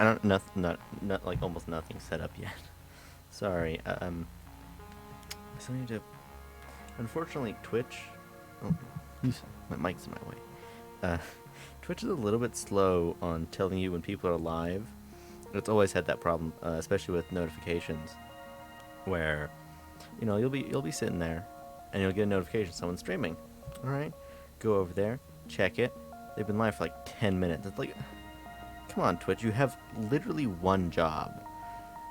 I don't not like almost nothing set up yet. Sorry. I still need to. Unfortunately, Twitch. Oh, my mic's in my way. Uh, Twitch is a little bit slow on telling you when people are live. It's always had that problem, especially with notifications, where you'll be sitting there, and you'll get a notification someone's streaming. All right, go over there, check it. They've been live for like 10 minutes. It's like, come on, Twitch, you have literally one job,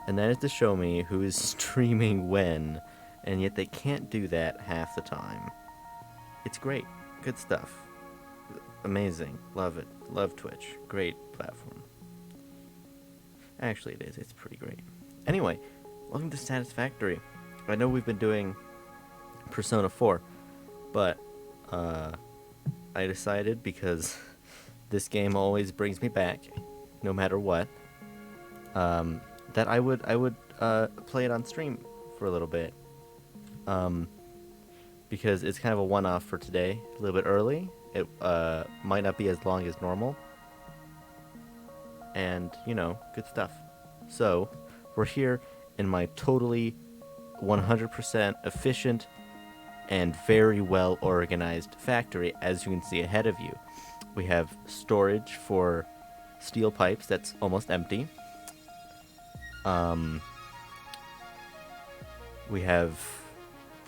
and that is to show me who is streaming when, and yet they can't do that half the time. It's great, good stuff, amazing, love it, love Twitch, great platform. Actually, it is. It's pretty great. Anyway, welcome to Satisfactory. I know we've been doing Persona 4, but I decided, because this game always brings me back, no matter what, that I would play it on stream for a little bit, because it's kind of a one-off for today, a little bit early. It might not be as long as normal, and good stuff. So we're here in my totally 100% efficient and very well organized factory. As you can see ahead of you, we have storage for steel pipes that's almost empty. We have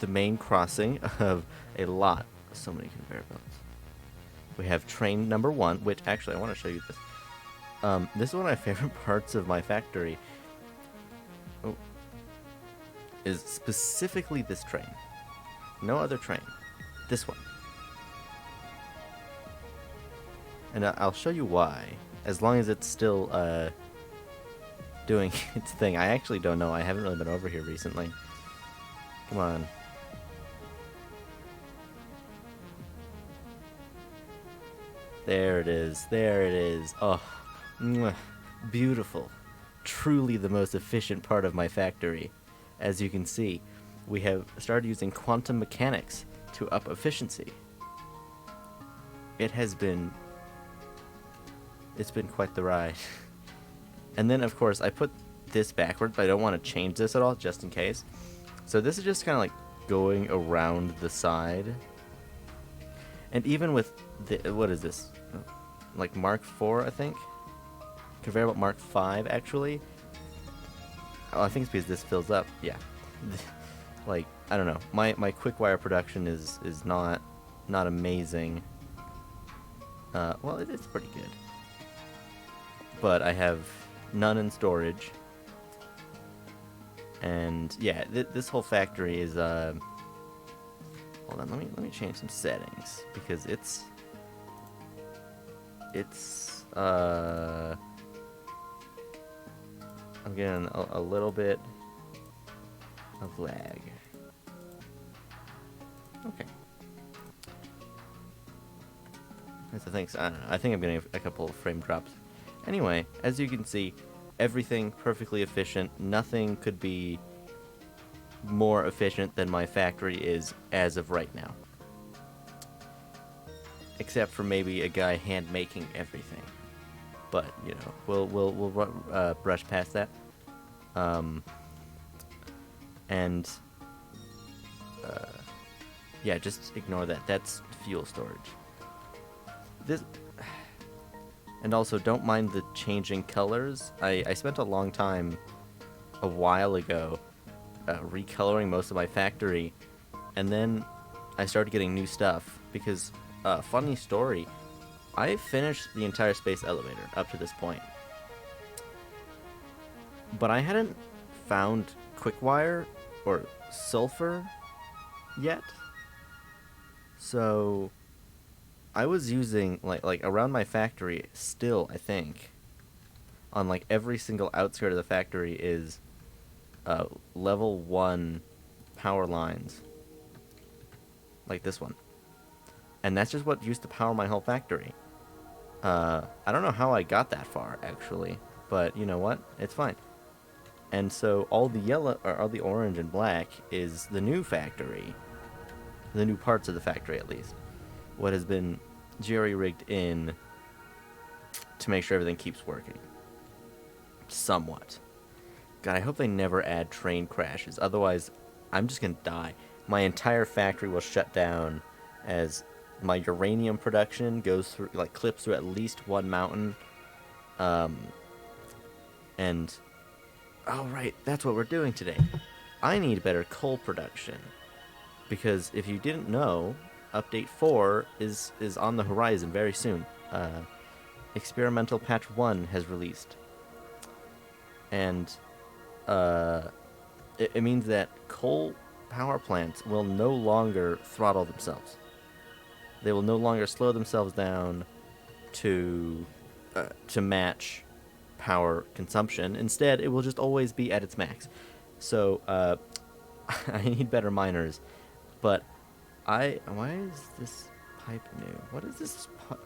the main crossing of so many conveyor belts. We have train number 1, which actually I want to show you this. This is one of my favorite parts of my factory. Is specifically this train. No other train. This one. And I'll show you why, as long as it's still doing its thing. I actually don't know. I haven't really been over here recently. Come on. There it is. There it is. Oh, mwah, beautiful. Truly the most efficient part of my factory. As you can see, we have started using quantum mechanics to up efficiency. It's been quite the ride. And then, of course, I put this backwards, but I don't want to change this at all, just in case. So this is just kind of like going around the side. And even with what is this? Like Mark IV, I think? Conveyor belt Mark V, actually. Oh, I think it's because this fills up. Yeah. Like, I don't know. My quick wire production is not amazing. Well, it's pretty good. But I have none in storage. And yeah, this whole factory is hold on, let me change some settings, because it's I'm getting a little bit of lag. Okay. So thanks. I don't know. I think I'm getting a couple of frame drops. Anyway, as you can see, everything perfectly efficient. Nothing could be more efficient than my factory is as of right now. Except for maybe a guy hand making everything. But we'll brush past that. Yeah, just ignore that. That's fuel storage. And also, don't mind the changing colors. I spent a long time, a while ago, recoloring most of my factory, and then I started getting new stuff, because, funny story, I finished the entire space elevator up to this point. But I hadn't found Quickwire or Sulfur yet. So I was using, like around my factory still, I think, on like every single outskirt of the factory is level 1 power lines. Like this one. And that's just what used to power my whole factory. I don't know how I got that far, actually. But you know what? It's fine. And so all the yellow, or all the orange and black, is the new factory. The new parts of the factory, at least. What has been jerry-rigged in to make sure everything keeps working. somewhat. God, I hope they never add train crashes. Otherwise, I'm just gonna die. My entire factory will shut down as my uranium production goes through, like, clips through at least one mountain. And, oh right, that's what we're doing today. I need better coal production. Because if you didn't know, Update 4 is on the horizon very soon. Experimental Patch 1 has released. And it means that coal power plants will no longer throttle themselves. They will no longer slow themselves down to match power consumption. Instead, it will just always be at its max. So I need better miners. But why is this pipe new? What is this pipe?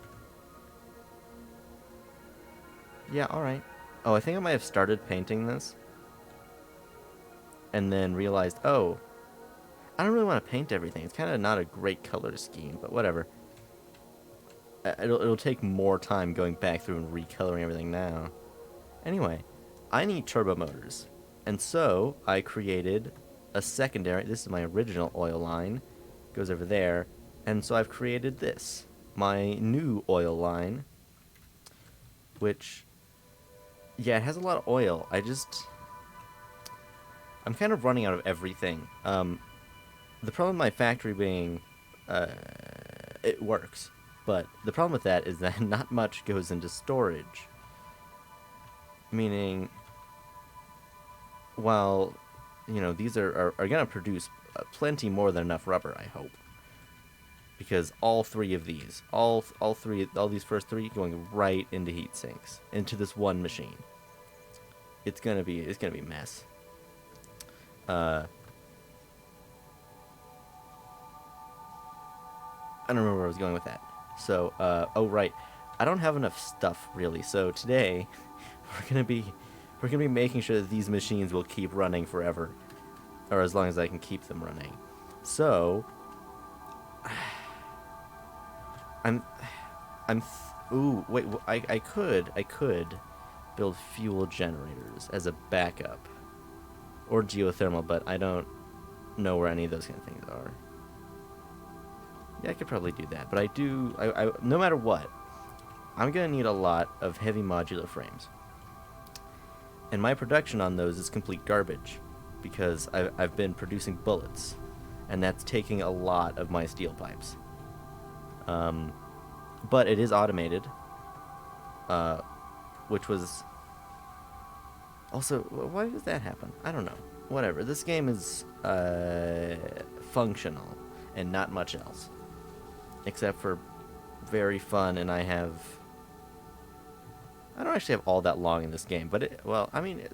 Yeah, alright. Oh, I think I might have started painting this. And then realized, oh, I don't really want to paint everything. It's kind of not a great color scheme, but whatever. It'll take more time going back through and recoloring everything now. Anyway, I need turbo motors. And so I created a secondary. This is my original oil line. Goes over there. And so I've created this. My new oil line. Which, yeah, it has a lot of oil. I'm kind of running out of everything. The problem with my factory being, it works. But the problem with that is that not much goes into storage. Meaning, while, these are going to produce plenty more than enough rubber, I hope. Because all three of these, all these first three going right into heat sinks, into this one machine. It's gonna be a mess. I don't remember where I was going with that. So, oh right, I don't have enough stuff really. So today, we're gonna be making sure that these machines will keep running forever, or as long as I can keep them running. So, ooh, wait, I could build fuel generators as a backup, or geothermal, but I don't know where any of those kind of things are. Yeah, I could probably do that, but I no matter what, I'm gonna need a lot of heavy modular frames. And my production on those is complete garbage, because I've been producing bullets, and that's taking a lot of my steel pipes. But it is automated, which was also, why does that happen? I don't know. Whatever. This game is functional and not much else, except for very fun. And I don't actually have all that long in this game, but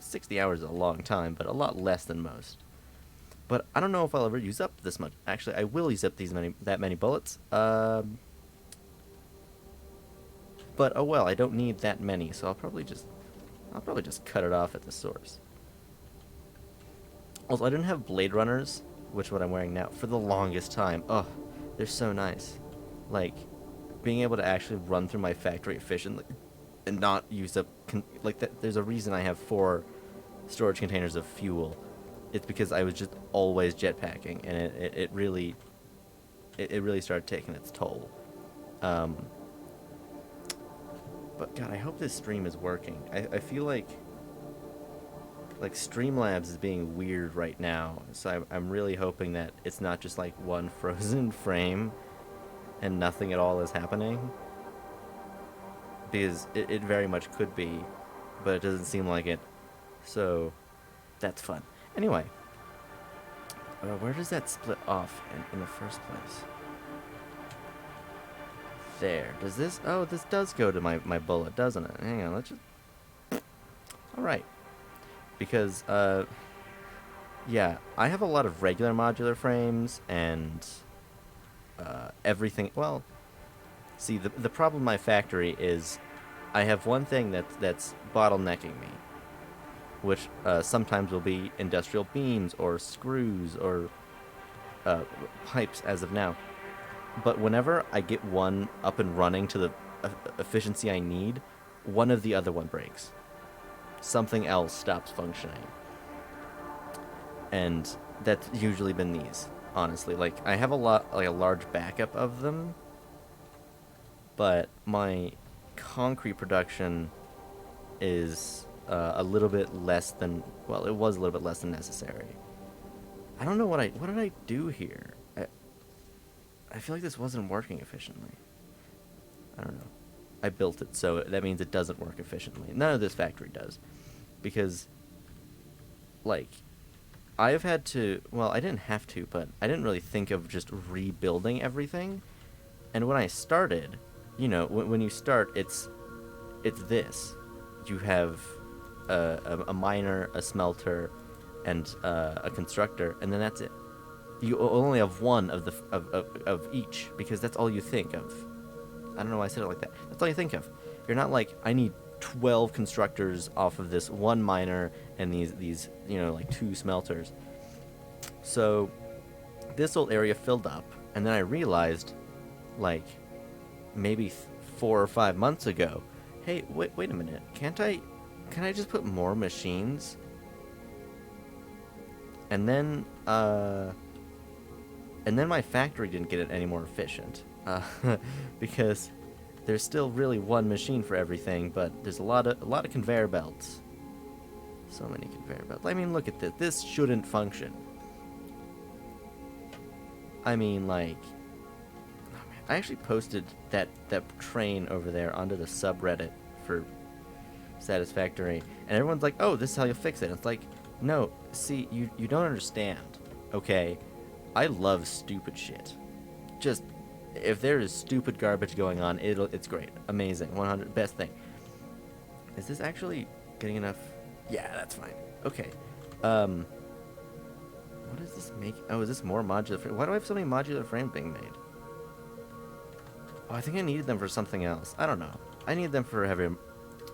60 hours is a long time, but a lot less than most. But I don't know if I'll ever use up this much. Actually, I will use up that many bullets. But oh well, I don't need that many, so I'll probably just cut it off at the source. Also, I didn't have Blade Runners, which is what I'm wearing now, for the longest time. Oh, they're so nice. Like, being able to actually run through my factory efficiently and not use up there's a reason I have 4 storage containers of fuel. It's because I was just always jetpacking, and it really started taking its toll. But God, I hope this stream is working. I feel like Streamlabs is being weird right now, so I'm really hoping that it's not just like one frozen frame and nothing at all is happening. Because it very much could be, but it doesn't seem like it. So that's fun. Anyway, where does that split off in the first place? There. Does this... Oh, this does go to my bullet, doesn't it? Hang on, let's just... Alright. Because, yeah, I have a lot of regular modular frames, and everything... Well, see, the problem in my factory is I have one thing that's bottlenecking me, which sometimes will be industrial beams, or screws, or pipes as of now. But whenever I get one up and running to the efficiency I need, one of the other one breaks. something else stops functioning. And that's usually been these, honestly. Like, I have a large backup of them, but my concrete production is a little bit less than, well, it was a little bit less than necessary. I don't know what did I do here? I feel like this wasn't working efficiently. I don't know. I built it, so that means it doesn't work efficiently. None of this factory does. Because, like, I've had to, well, I didn't have to, but I didn't really think of just rebuilding everything. And when I started, you know, when you start, it's this. You have a miner, a smelter, and a constructor, and then that's it. You only have one of each, because that's all you think of. I don't know why I said it like that. That's all you think of. You're not like, I need 12 constructors off of this one miner and these you know, like 2 smelters. So this whole area filled up, and then I realized, like, maybe 4 or 5 months ago, hey, wait a minute, can I just put more machines? And then my factory didn't get it any more efficient, because there's still really one machine for everything, but there's a lot of conveyor belts. So many conveyor belts. I mean, look at this. This shouldn't function. I mean, like, oh man, I actually posted that train over there onto the subreddit for Satisfactory, and everyone's like, "Oh, this is how you'll fix it." It's like, no, see, you don't understand. Okay, I love stupid shit. Just, if there is stupid garbage going on, it's great, amazing, 100 best thing. Is this actually getting enough? Yeah, that's fine. Okay. What does this make? Oh, is this more modular frame? Why do I have so many modular frames being made? Oh, I think I needed them for something else. I don't know. I need them for heavy.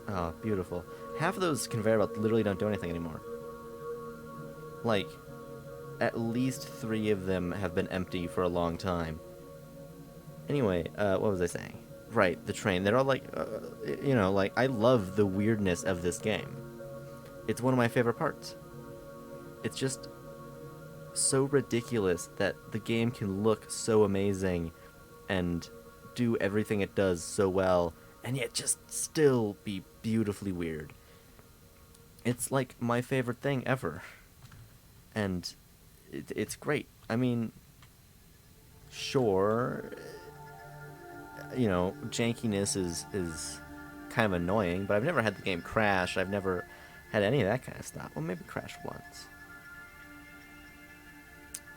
Oh, beautiful. Half of those conveyor belts literally don't do anything anymore. Like, at least 3 of them have been empty for a long time. Anyway, what was I saying? Right, the train. They're all like, you know, like, I love the weirdness of this game. It's one of my favorite parts. It's just so ridiculous that the game can look so amazing and do everything it does so well, and yet just still be beautifully weird. It's like my favorite thing ever. And it's great. I mean, sure, you know, jankiness is kind of annoying, but I've never had the game crash. I've never had any of that kind of stuff. Well, maybe crash once.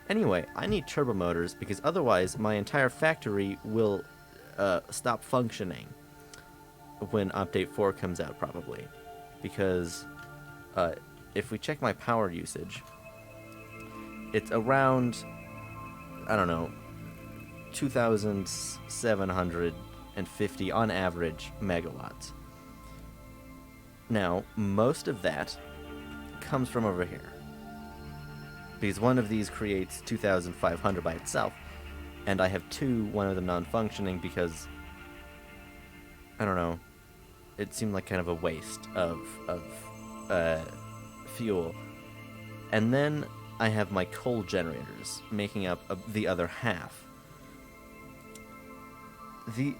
Anyway, I need turbo motors because otherwise my entire factory will stop functioning when Update 4 comes out, probably. Because if we check my power usage, it's around, I don't know, 2,750 on average megawatts. Now, most of that comes from over here, because one of these creates 2,500 by itself, and I have 2, one of them non-functioning because, I don't know, it seemed like kind of a waste of fuel. And then I have my coal generators making up the other half. The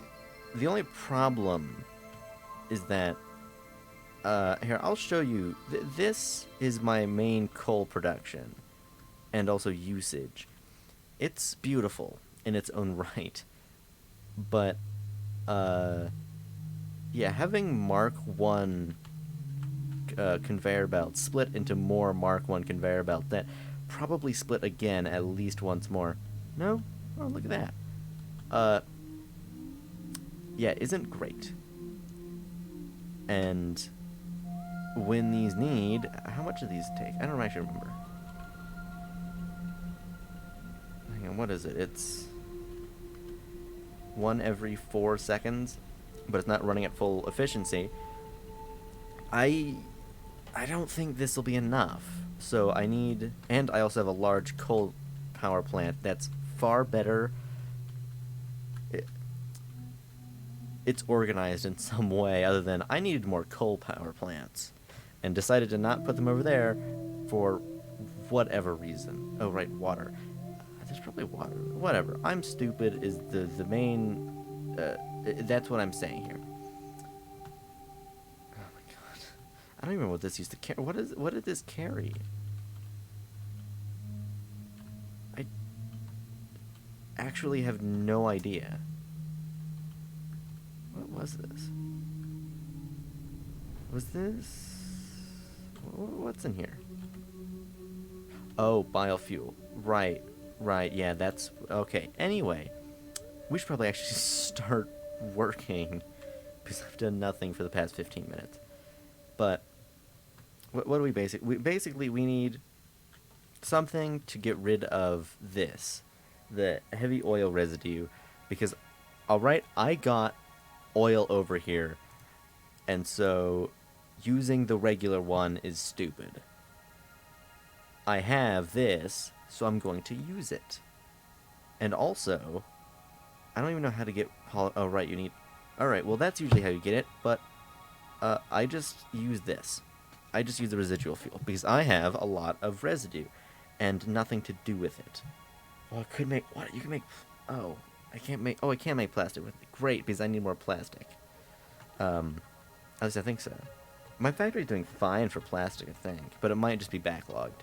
only problem is that, here, I'll show you. This is my main coal production and also usage. It's beautiful in its own right, but yeah, having Mark 1 conveyor belts split into more Mark 1 conveyor belts that probably split again at least once more. No? Oh, look at that. Yeah, isn't great. And when these need, how much do these take? I don't actually remember. Hang on, what is it? It's 1 every 4 seconds, but it's not running at full efficiency. I don't think this will be enough. So I need, and I also have a large coal power plant that's far better. It's organized in some way other than I needed more coal power plants. and decided to not put them over there for whatever reason. Oh, right, water. There's probably water. Whatever. I'm stupid is the main... that's what I'm saying here. Oh my god. I don't even know what this used to carry. What did this carry? I actually have no idea. What was this? Was this... What's in here? Oh, biofuel. Right, yeah, that's... Okay, anyway. We should probably actually start working, because I've done nothing for the past 15 minutes. But, what do we basically, we need something to get rid of this. The heavy oil residue, because, alright, I got oil over here, and so using the regular one is stupid. I have this, so I'm going to use it. And also, I don't even know how to get oh, right, you need... Alright, well, that's usually how you get it, but I just use this. I just use the residual fuel, because I have a lot of residue, and nothing to do with it. Well, I could make... What? You can make... Oh, I can't make... Oh, I can't make plastic with it. Great, because I need more plastic. At least I think so. My factory's doing fine for plastic, I think, but it might just be backlogged.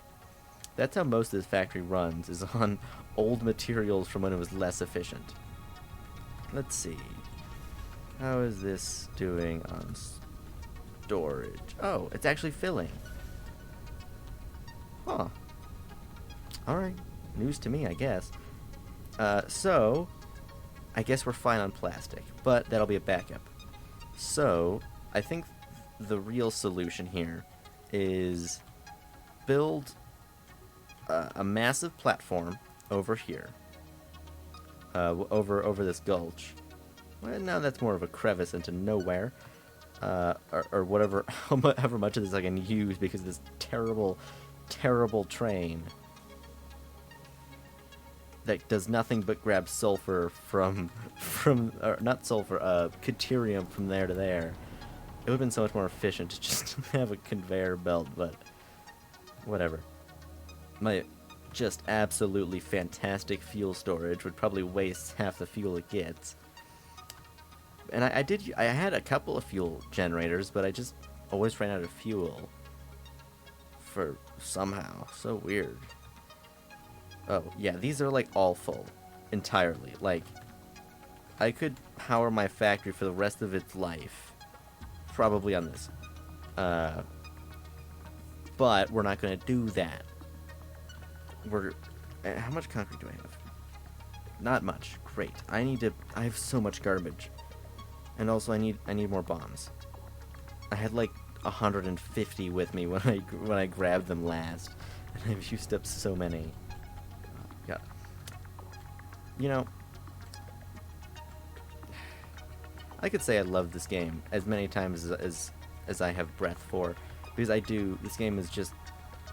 That's how most of this factory runs, is on old materials from when it was less efficient. Let's see. How is this doing on storage? Oh, it's actually filling. Huh. Alright. News to me, I guess. So, I guess we're fine on plastic, but that'll be a backup. So, I think the real solution here is build a massive platform over here, over this gulch. Well, no, that's more of a crevice into nowhere, or whatever, however much of this I can use because of this terrible, terrible train that does nothing but grab sulfur from or not sulfur, deuterium from there to there. It would have been so much more efficient to just have a conveyor belt, but whatever. My just absolutely fantastic fuel storage would probably waste half the fuel it gets. And I had a couple of fuel generators, but I just always ran out of fuel. For somehow. So weird. Oh, yeah, these are like all full. Entirely. Like, I could power my factory for the rest of its life. Probably on this. But we're not going to do that. How much concrete do I have? Not much. Great. I have so much garbage. And also I need more bombs. I had like 150 with me when I grabbed them last. And I've used up so many. Yeah. You know, I could say I love this game as many times as I have breath for, because I do. This game is just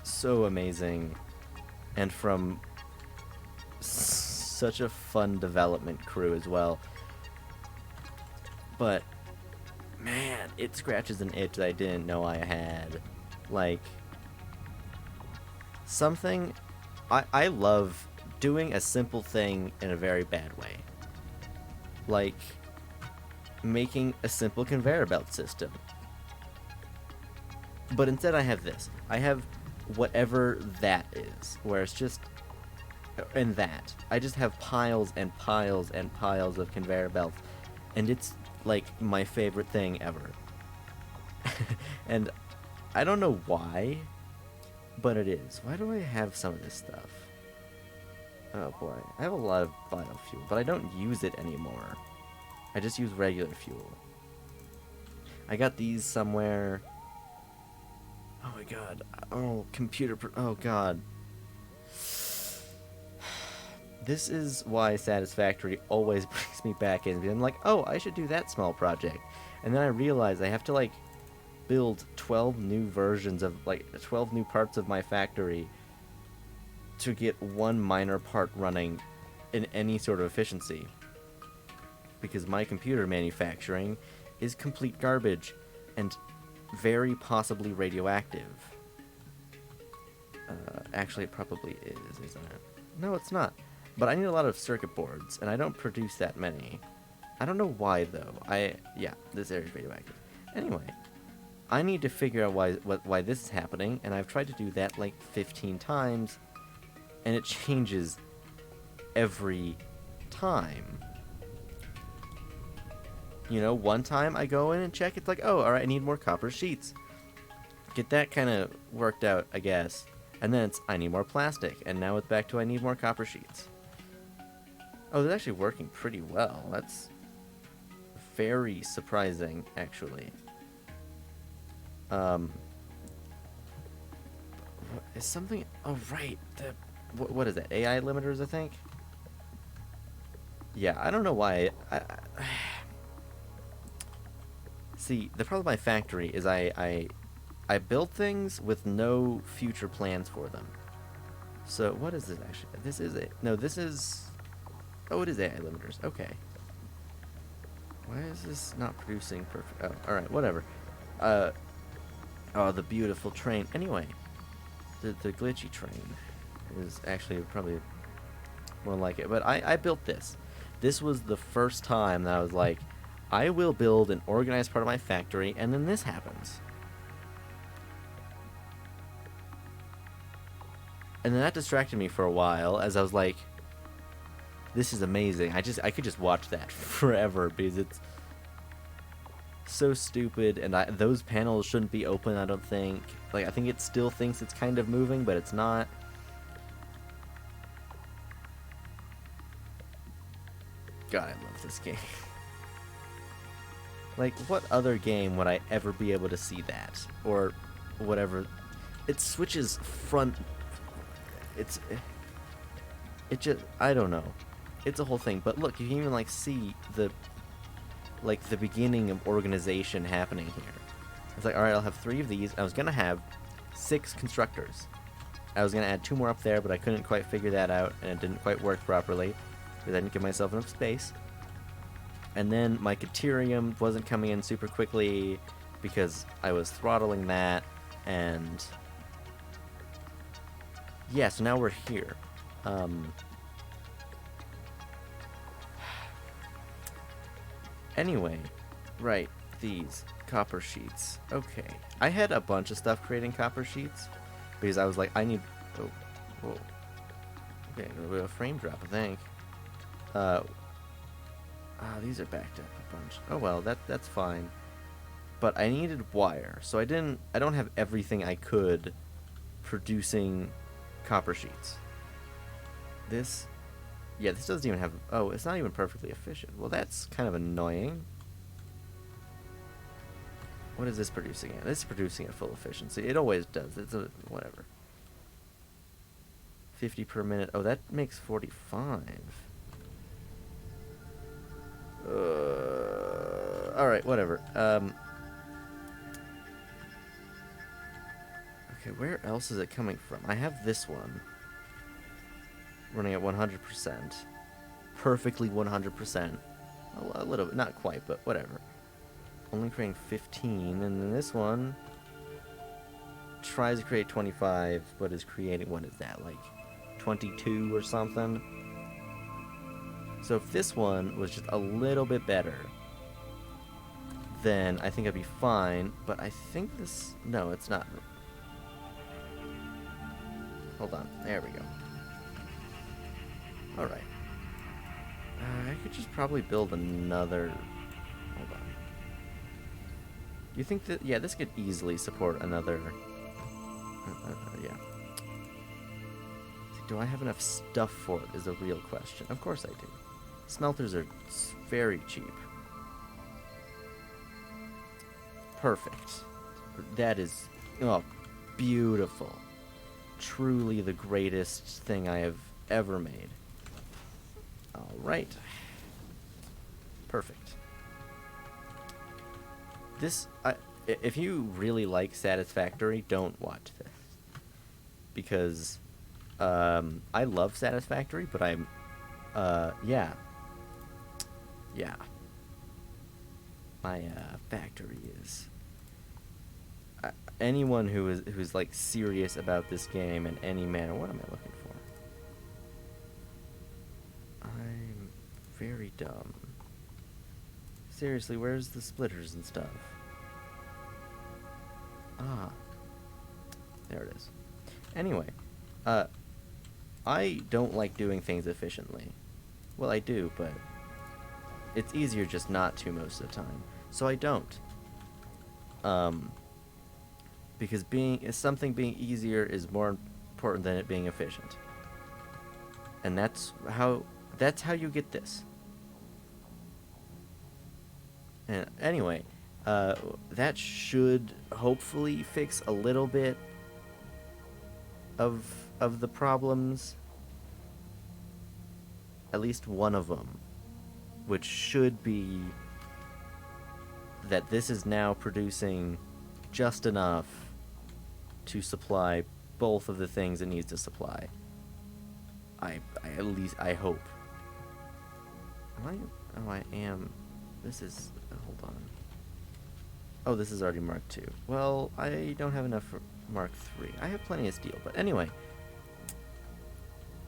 so amazing, and from such a fun development crew as well. But man, it scratches an itch that I didn't know I had. Like, something I love doing a simple thing in a very bad way. Like making a simple conveyor belt system. But instead I have this. I have whatever that is, where it's just and that. I just have piles and piles and piles of conveyor belts, and it's like my favorite thing ever. And I don't know why, but it is. Why do I have some of this stuff? Oh boy, I have a lot of biofuel, but I don't use it anymore. I just use regular fuel. I got these somewhere. Oh my god. Oh, oh god. This is why Satisfactory always brings me back in. I'm like, oh, I should do that small project. And then I realize I have to, like, build 12 new versions of, like, 12 new parts of my factory to get one minor part running in any sort of efficiency. Because my computer manufacturing is complete garbage. And very possibly radioactive. Actually, it probably is, isn't it? No, it's not. But I need a lot of circuit boards, and I don't produce that many. I don't know why, though. Yeah, this area is radioactive. Anyway, I need to figure out why this is happening, and I've tried to do that like 15 times, and it changes every time. You know, one time I go in and check, it's like, oh, alright, I need more copper sheets. Get that kind of worked out, I guess. And then it's, I need more plastic, and now it's back to I need more copper sheets. Oh, they're actually working pretty well. That's very surprising, actually. Is something... Oh, right. What is that? AI limiters, I think? Yeah, I don't know why. See, the problem with my factory is I build things with no future plans for them. So, what is this actually? This is it. No, this is... Oh, it is AI limiters. Okay. Why is this not producing perfect... Oh, alright, whatever. Oh, the beautiful train. Anyway, the glitchy train is actually probably more like it. But I built this. This was the first time that I was like, I will build an organized part of my factory, and then this happens. And then that distracted me for a while, as I was like, this is amazing. I could just watch that forever, because it's so stupid, and those panels shouldn't be open, I don't think. Like, I think it still thinks it's kind of moving, but it's not. God, I love this game. Like, what other game would I ever be able to see that? Or whatever. It switches front... It just... I don't know. It's a whole thing. But look, you can even, like, see the... Like, the beginning of organization happening here. It's like, alright, I'll have 3 of these. I was gonna have 6 constructors. I was gonna add 2 more up there, but I couldn't quite figure that out, and it didn't quite work properly, because I didn't give myself enough space. And then my Caterium wasn't coming in super quickly, because I was throttling that, and... Yeah, so now we're here. Anyway, right, these copper sheets. Okay, I had a bunch of stuff creating copper sheets, because I was like, I need... Oh, whoa. Okay, a frame drop, I think. These are backed up a bunch. Oh well, that's fine. But I needed wire, so I don't have everything I could producing copper sheets. This doesn't even have... Oh, it's not even perfectly efficient. Well, that's kind of annoying. What is this producing at? This is producing at full efficiency. It always does. It's whatever. 50 per minute. Oh, that makes 45. Alright, whatever. Okay, where else is it coming from? I have this one running at 100%. Perfectly 100%. A little bit, not quite, but whatever. Only creating 15, and then this one tries to create 25, but is creating, what is that, like 22 or something? So if this one was just a little bit better, then I think I'd be fine, but I think this... No, it's not. Hold on. There we go. Alright. I could just probably build another... Hold on. Do you think that... Yeah, this could easily support another... yeah. Do I have enough stuff for it is a real question. Of course I do. Smelters are very cheap. Perfect. That is... Oh, beautiful. Truly the greatest thing I have ever made. Alright. Perfect. This... if you really like Satisfactory, don't watch this. Because... I love Satisfactory, but I'm... yeah. Yeah. My, factory is anyone who's like serious about this game in any manner. What am I looking for? I'm very dumb. Seriously, where's the splitters and stuff? Ah, there it is. Anyway, I don't like doing things efficiently. Well, I do, but it's easier just not to most of the time. So I don't. Because something being easier is more important than it being efficient. And that's how you get this. And anyway, that should hopefully fix a little bit of the problems. At least one of them, which should be that this is now producing just enough to supply both of the things it needs to supply. I hope. I am. This is. Hold on. Oh, this is already Mark II. Well, I don't have enough for Mark III. I have plenty of steel, but anyway.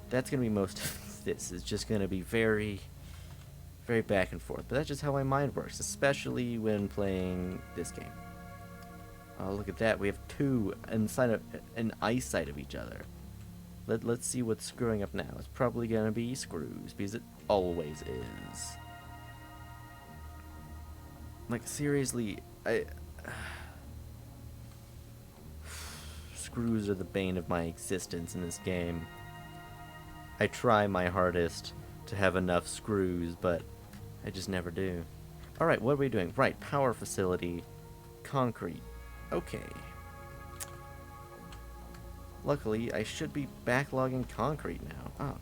That's going to be most of this. It's just going to be very, very back and forth. But that's just how my mind works, especially when playing this game. Oh, look at that. We have two inside of an eyesight of each other. Let's see what's screwing up now. It's probably going to be screws, because it always is. Like, seriously, screws are the bane of my existence in this game. I try my hardest to have enough screws, but I just never do. Alright, what are we doing? Right, power facility, concrete. Okay. Luckily, I should be backlogging concrete now. Oh,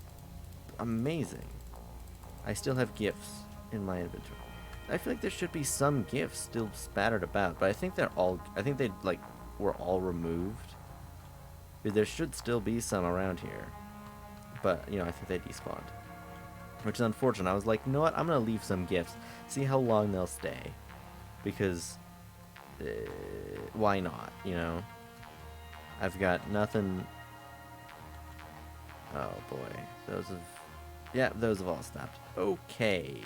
amazing. I still have gifts in my inventory. I feel like there should be some gifts still spattered about, but I think they like were all removed. There should still be some around here. But, you know, I think they despawned. Which is unfortunate. I was like, you know what? I'm going to leave some gifts. See how long they'll stay. Because, why not, you know? I've got nothing. Oh, boy. Those have all stopped. Okay.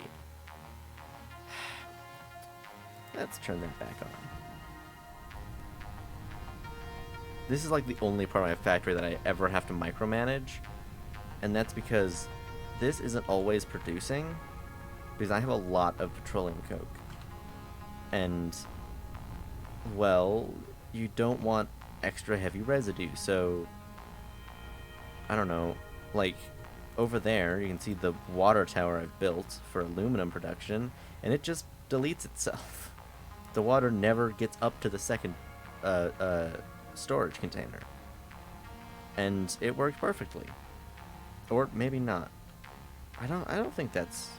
Let's turn that back on. This is like the only part of my factory that I ever have to micromanage. And that's because this isn't always producing, because I have a lot of petroleum coke. And, well, you don't want extra heavy residue, so, I don't know, like, over there, you can see the water tower I've built for aluminum production, and it just deletes itself. The water never gets up to the second storage container. And it worked perfectly. Or maybe not. I don't think that's...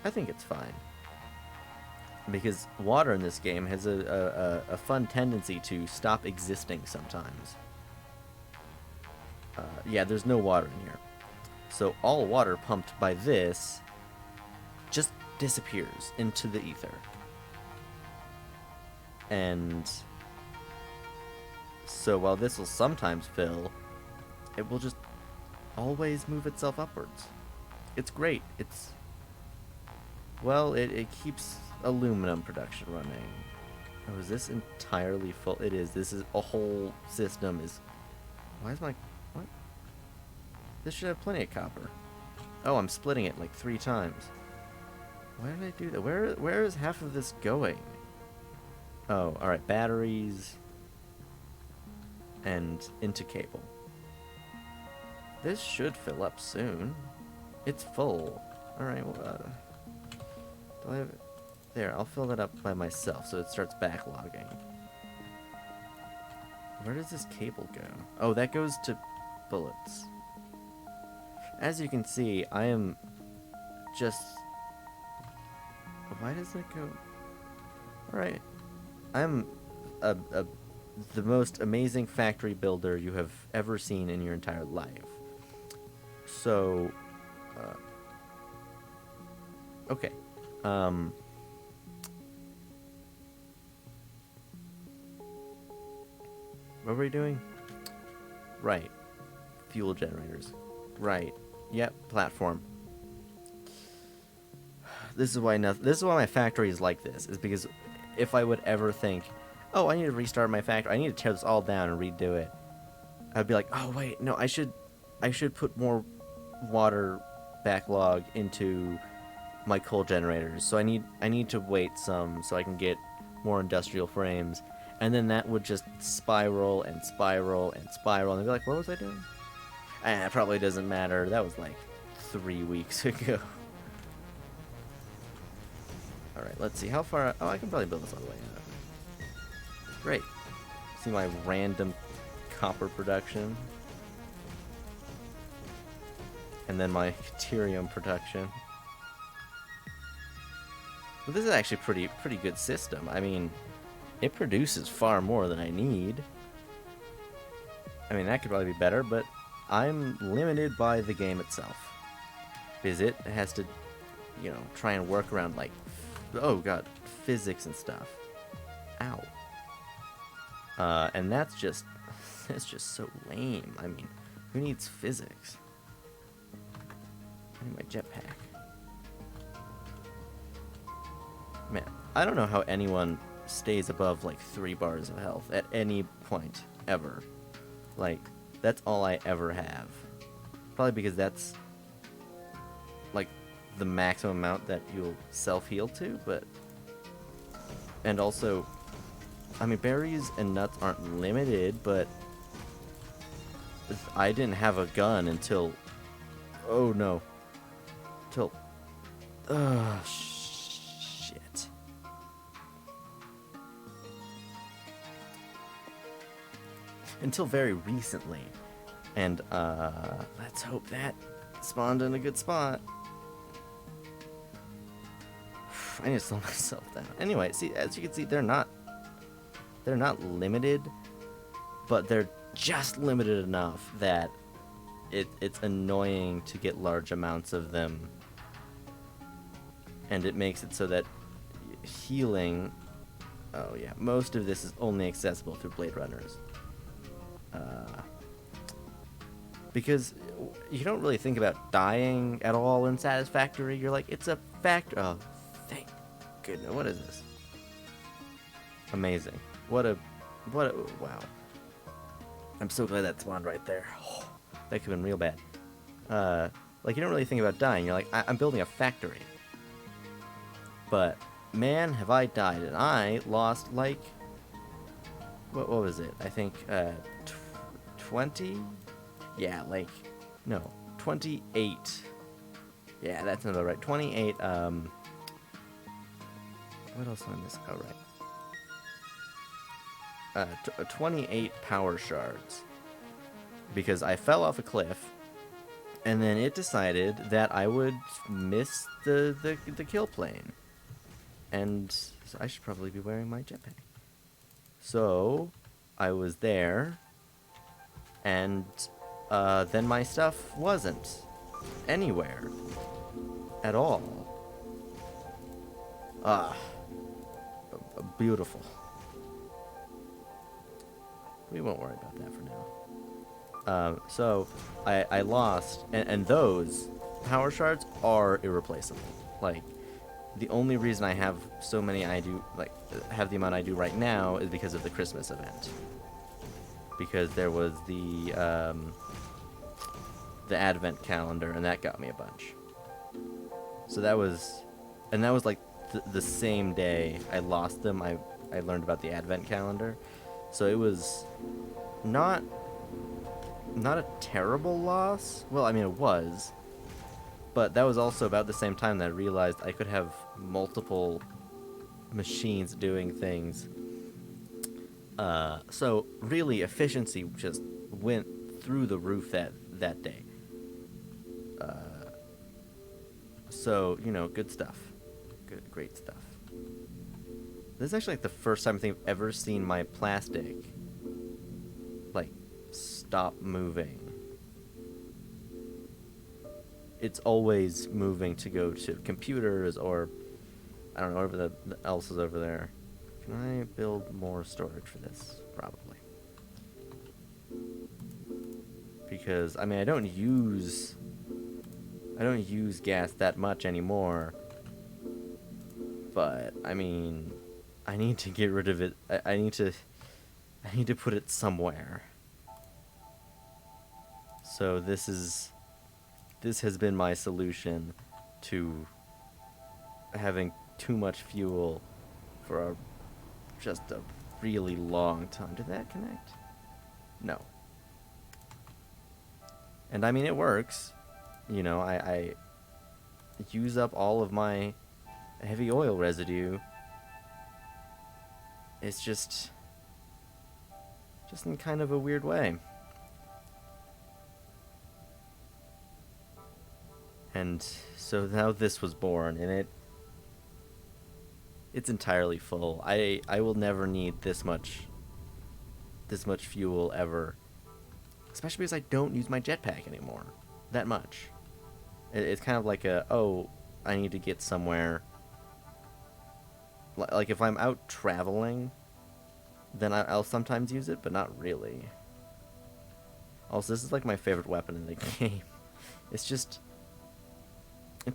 I think it's fine. Because water in this game has a fun tendency to stop existing sometimes. Yeah, there's no water in here. So all water pumped by this just disappears into the ether. And so while this will sometimes fill, it will just always move itself upwards. It's great. It's... Well, it keeps aluminum production running. Oh, is this entirely full? It is. This is a whole system is... Why is my... What? This should have plenty of copper. Oh, I'm splitting it like 3 times. Why did I do that? Where is half of this going? Oh, alright. Batteries. And into cable. This should fill up soon. It's full. Alright, well, do I have... There, I'll fill that up by myself so it starts backlogging. Where does this cable go? Oh, that goes to bullets. As you can see, I am just... Why does it go... Alright. I'm the most amazing factory builder you have ever seen in your entire life. So... okay. What were we doing? Right. Fuel generators. Right. Yep. Platform. This is why my factory is like this. Is because if I would ever think, oh, I need to restart my factory, I need to tear this all down and redo it, I'd be like, oh wait, no, I should put more water backlog into my coal generators. So I need to wait some so I can get more industrial frames, and then that would just spiral and spiral and spiral, and I'd be like, what was I doing? It probably doesn't matter. That was like 3 weeks ago. All right, let's see how far. Oh, I can probably build this all the way up. Great. See my random copper production, and then my deuterium production. But this is actually pretty good system. I mean, it produces far more than I need. I mean, that could probably be better, but I'm limited by the game itself, because it has to, you know, try and work around, like, oh god, physics and stuff. Ow. And that's just so lame. I mean, who needs physics? I need my jetpack. Man, I don't know how anyone stays above like 3 bars of health at any point ever. Like, that's all I ever have. Probably because that's like the maximum amount that you'll self-heal to, but... And also, I mean, berries and nuts aren't limited, but I didn't have a gun until... Oh no. Till... Shit. Until very recently. And, let's hope that spawned in a good spot. I need to slow myself down. Anyway, see, as you can see, they're not limited, but they're just limited enough that it's annoying to get large amounts of them, and it makes it so that healing, oh yeah, most of this is only accessible through Blade Runners, because you don't really think about dying at all in Satisfactory. You're like, it's a factor. Oh, thank goodness. What is this? Amazing. What a wow. I'm so glad that spawned right there. Oh, that could have been real bad. Like, you don't really think about dying. You're like, I'm building a factory. But man, have I died, and I lost like, what was it? I think 20. Yeah, like, no, 28. Yeah, that's another right. 28. What else am I missing? Oh, right. 28 power shards, because I fell off a cliff, and then it decided that I would miss the kill plane, and so I should probably be wearing my jetpack. So I was there, and then my stuff wasn't anywhere at all. Beautiful. We won't worry about that for now. So I lost, and those power shards are irreplaceable. Like, the only reason I have so many have the amount I do right now is because of the Christmas event. Because there was the advent calendar, and that got me a bunch. So that was like the same day I lost them, I learned about the advent calendar. So it was not a terrible loss. Well, I mean, it was. But that was also about the same time that I realized I could have multiple machines doing things. So really, efficiency just went through the roof that day. So, you know, good stuff. Great stuff. This is actually like the first time I think I've ever seen my plastic like stop moving. It's always moving to go to computers, or I don't know, whatever else is over there. Can I build more storage for this? Probably. because I mean I don't use gas that much anymore. But I mean, I need to get rid of it. I need to put it somewhere. So this has been my solution to having too much fuel for just a really long time. Did that connect? No. And I mean, it works. You know, I use up all of my heavy oil residue. It's just in kind of a weird way. And so now this was born, and it's entirely full. I will never need this much fuel ever. Especially because I don't use my jetpack anymore that much. It's kind of like I need to get somewhere. Like if I'm out traveling, then I'll sometimes use it, but not really. Also, this is like my favorite weapon in the game. It's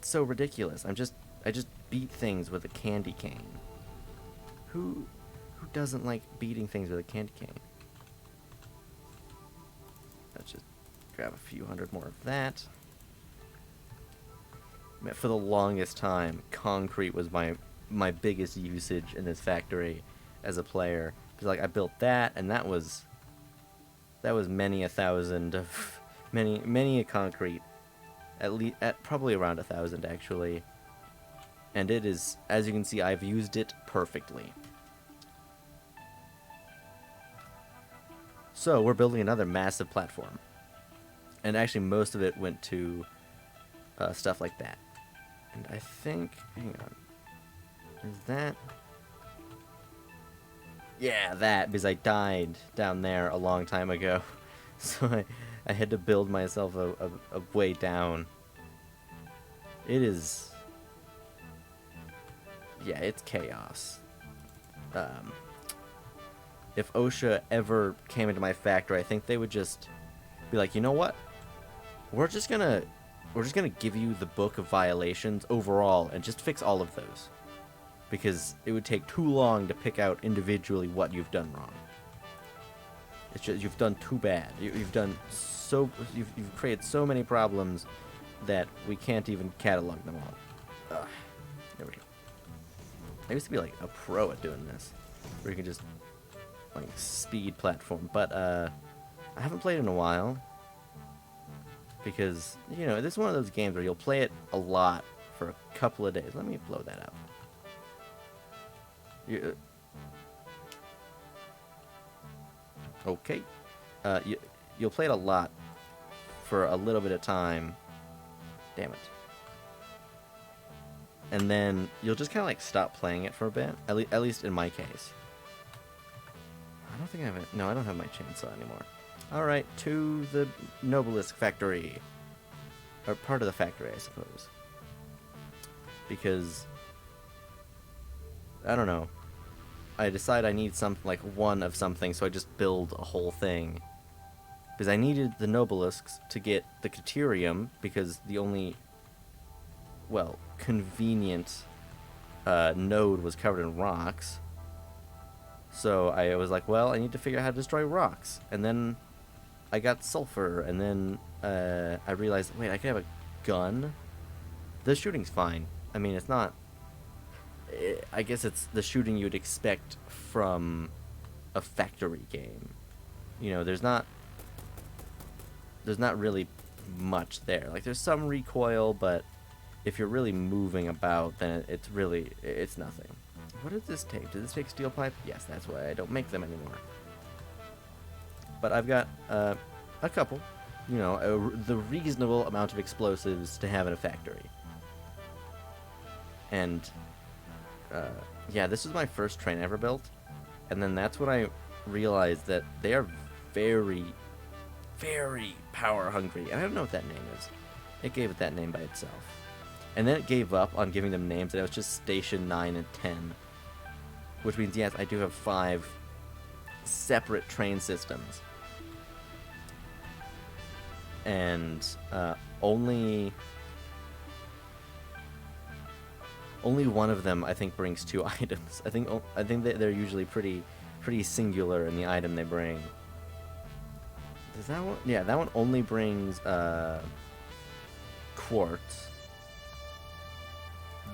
so ridiculous. I just beat things with a candy cane. Who doesn't like beating things with a candy cane? Let's just grab a few hundred more of that. For the longest time, concrete was my biggest usage in this factory as a player. Because like I built that, and that was many a thousand of many a concrete. At probably around 1,000 actually. And it is, as you can see, I've used it perfectly. So we're building another massive platform. And actually most of it went to stuff like that. And I think, hang on, is that? Yeah, that, because I died down there a long time ago. So I had to build myself a way down. It is... yeah, it's chaos. If OSHA ever came into my factory, I think they would just be like, you know what? We're just gonna give you the book of violations overall and just fix all of those. Because it would take too long to pick out individually what you've done wrong. It's just, you've done too bad. You've created so many problems that we can't even catalog them all. Ugh. There we go. I used to be like a pro at doing this, where you can just like speed platform, but I haven't played in a while because, you know, this is one of those games where you'll play it a lot for a couple of days. Let me blow that up. Okay. You'll play it a lot for a little bit of time. Damn it. And then you'll just kind of like stop playing it for a bit. At least in my case. I don't think I have it. No, I don't have my chainsaw anymore. Alright, to the Nobelisk factory. Or part of the factory, I suppose. Because I don't know. I decide I need like one of something, so I just build a whole thing. Because I needed the Nobelisks to get the Caterium, because the only, well, convenient node was covered in rocks. So I was like, well, I need to figure out how to destroy rocks. And then I got sulfur, and then I realized, wait, I could have a gun? The shooting's fine. I mean, it's not... I guess it's the shooting you'd expect from a factory game. You know, there's not really much there. Like, there's some recoil, but if you're really moving about, then it's nothing. What did this take? Did this take steel pipe? Yes, that's why I don't make them anymore. But I've got a couple, you know, the reasonable amount of explosives to have in a factory. And yeah, this was my first train I ever built, and then that's when I realized that they are very, very power hungry, and I don't know what that name is. It gave it that name by itself. And then it gave up on giving them names, and it was just Station 9 and 10. Which means, yes, I do have 5 separate train systems. and only one of them I think brings 2 items. I think that they're usually pretty singular in the item they bring. Does that one? Yeah, that one only brings quartz.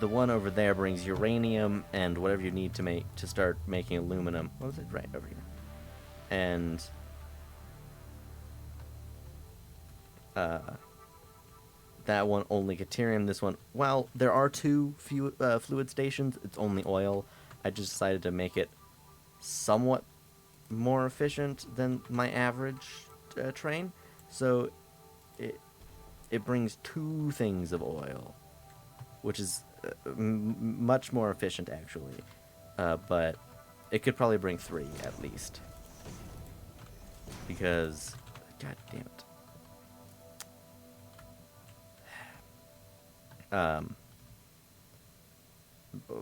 The one over there brings uranium and whatever you need to start making aluminum. What was it? Right over here. And that one only Caterium. This one, well, there are 2 fluid stations. It's only oil. I just decided to make it somewhat more efficient than my average train. So it brings 2 things of oil, which is much more efficient actually. But it could probably bring 3 at least. Because, god damn it.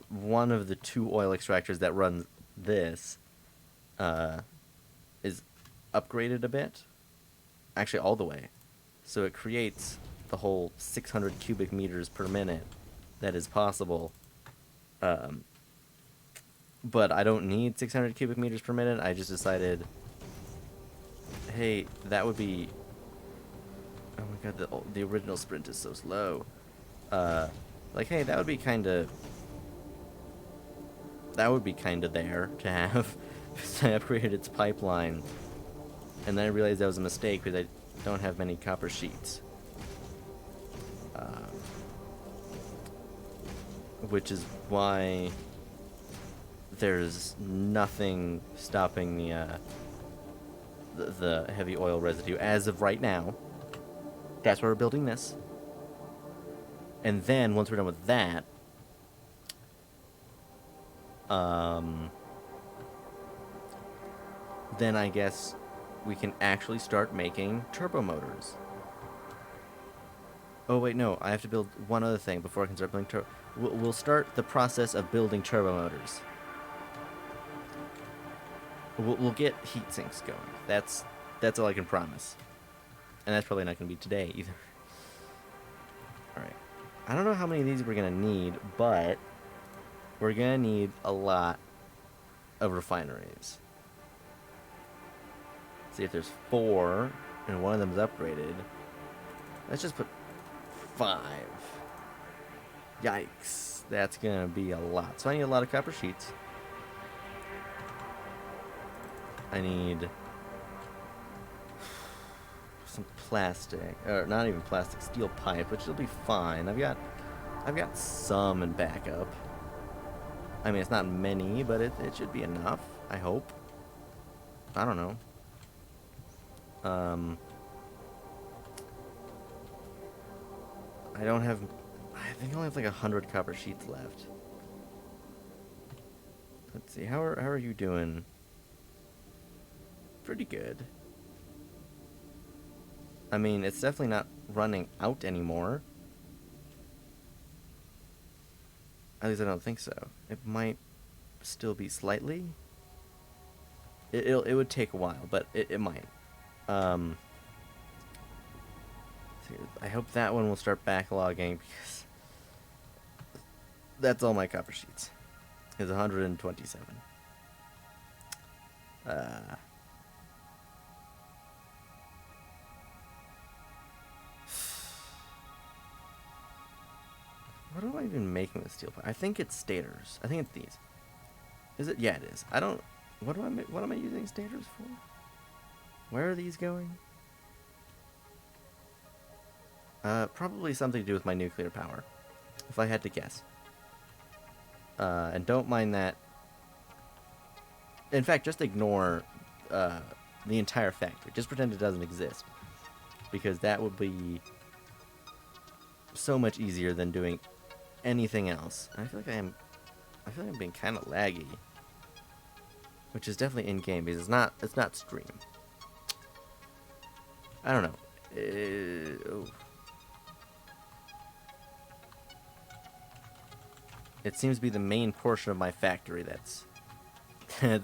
One of the 2 oil extractors that runs this is upgraded a bit. Actually, all the way. So it creates the whole 600 cubic meters per minute that is possible. But I don't need 600 cubic meters per minute. I just decided, hey, that would be... Oh my god, the original sprint is so slow. Like, hey, that would be kind of there to have. So I upgraded its pipeline, and then I realized that was a mistake because I don't have many copper sheets. Which is why there's nothing stopping the heavy oil residue as of right now. That's why we're building this. And then once we're done with that, then I guess we can actually start making turbo motors. Oh wait, no, I have to build one other thing before I can start building turbo. We'll start the process of building turbo motors. We'll get heat sinks going. That's all I can promise. And that's probably not going to be today either. Alright. I don't know how many of these we're going to need, but we're going to need a lot of refineries. See if there's 4 and one of them is upgraded. Let's just put 5. Yikes. That's going to be a lot. So I need a lot of copper sheets. I need some plastic, or not even plastic, steel pipe, which will be fine. I've got some in backup. I mean, it's not many, but it should be enough, I hope. I don't know. I think I only have like 100 copper sheets left. Let's see, how are you doing? Pretty good. I mean, it's definitely not running out anymore. At least I don't think so. It might still be slightly. It would take a while, but it might. I hope that one will start backlogging because that's all my copper sheets. Is 127. What am I even making with steel pipe? I think it's stators. I think it's these. Is it? Yeah, it is. I don't. What am I using stators for? Where are these going? Probably something to do with my nuclear power, if I had to guess. And don't mind that. In fact, just ignore the entire factory. Just pretend it doesn't exist, because that would be so much easier than doing anything else. I feel like I'm being kind of laggy, which is definitely in game because it's not stream. I don't know. It seems to be the main portion of my factory that's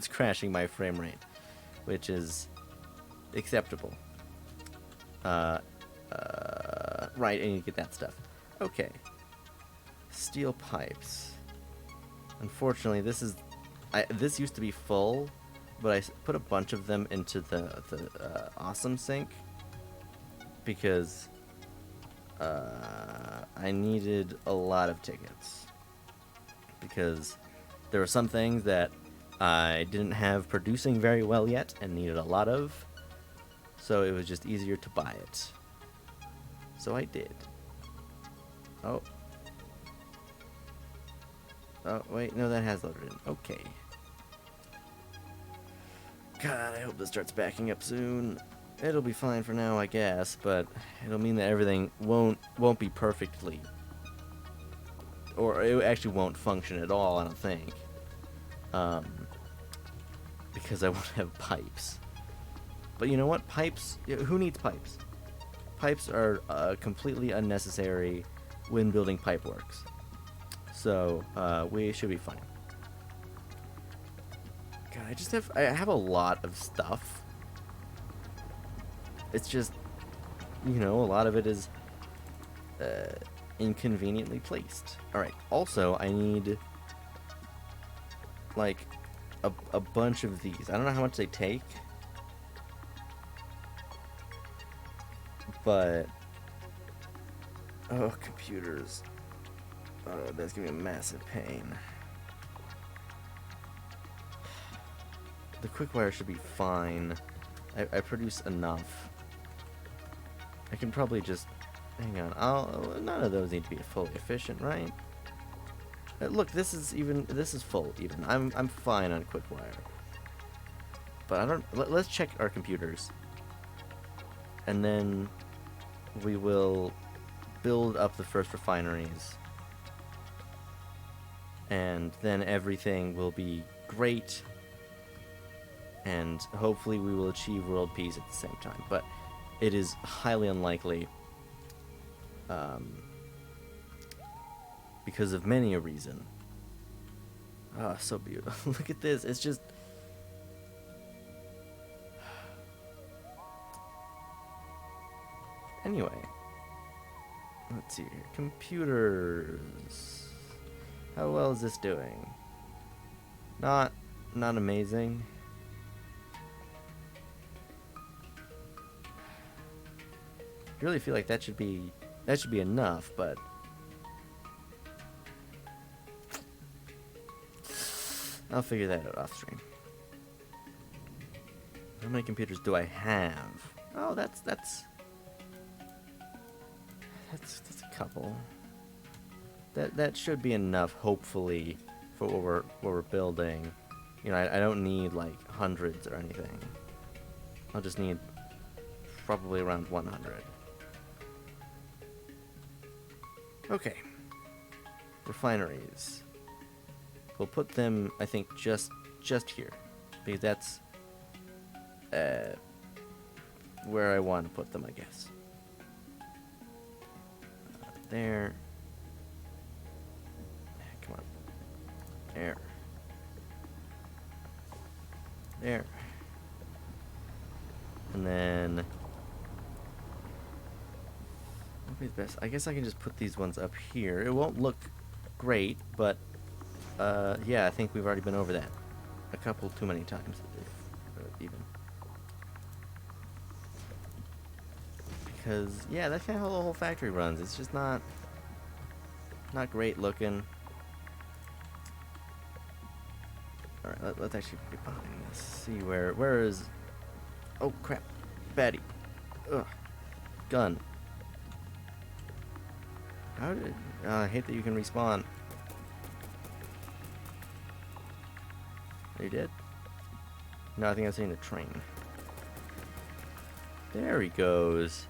crashing my frame rate, which is acceptable. Right, I need to get that stuff. Okay. Steel pipes. Unfortunately, this used to be full, but I put a bunch of them into the awesome sink because I needed a lot of tickets. Because there were some things that I didn't have producing very well yet and needed a lot of, so it was just easier to buy it. So I did. Oh. Oh, wait, no, that has loaded in. Okay. God, I hope this starts backing up soon. It'll be fine for now, I guess, but it'll mean that everything won't be perfectly. Or it actually won't function at all, I don't think. Because I won't have pipes. But you know what? Pipes, who needs pipes? Pipes are completely unnecessary when building pipe works. So, we should be fine. God, I have a lot of stuff. It's just, you know, a lot of it is inconveniently placed. Alright, also, I need, like, a bunch of these. I don't know how much they take, but, oh, computers. Oh, that's gonna be a massive pain. The quick wire should be fine. I produce enough. I can probably just hang on. None of those need to be fully efficient, right? Look, this is full even. I'm fine on quick wire. But I don't. Let's check our computers, and then we will build up the first refineries, and then everything will be great. And hopefully we will achieve world peace at the same time. But it is highly unlikely because of many a reason. Oh, so beautiful. Look at this. It's just... Anyway. Let's see here. Computers. How well is this doing? Not amazing. I really feel like that should be enough, but I'll figure that out off stream. How many computers do I have? Oh, that's a couple. That should be enough, hopefully, for what we're building. You know, I don't need like hundreds or anything. I'll just need probably around 100. Okay. Refineries. We'll put them, I think, just here, because that's where I want to put them, I guess. There. Come on. There. There. And then... what would be the best? I guess I can just put these ones up here. It won't look great, but... yeah, I think we've already been over that a couple too many times, even. Because, yeah, that's kind of how the whole factory runs. It's just not great looking. Alright, let's actually be fine. Let's see where is... oh, crap. Baddie. Ugh. Gun. How did... I hate that you can respawn. Are you dead? No, I think I've seen the train. There he goes.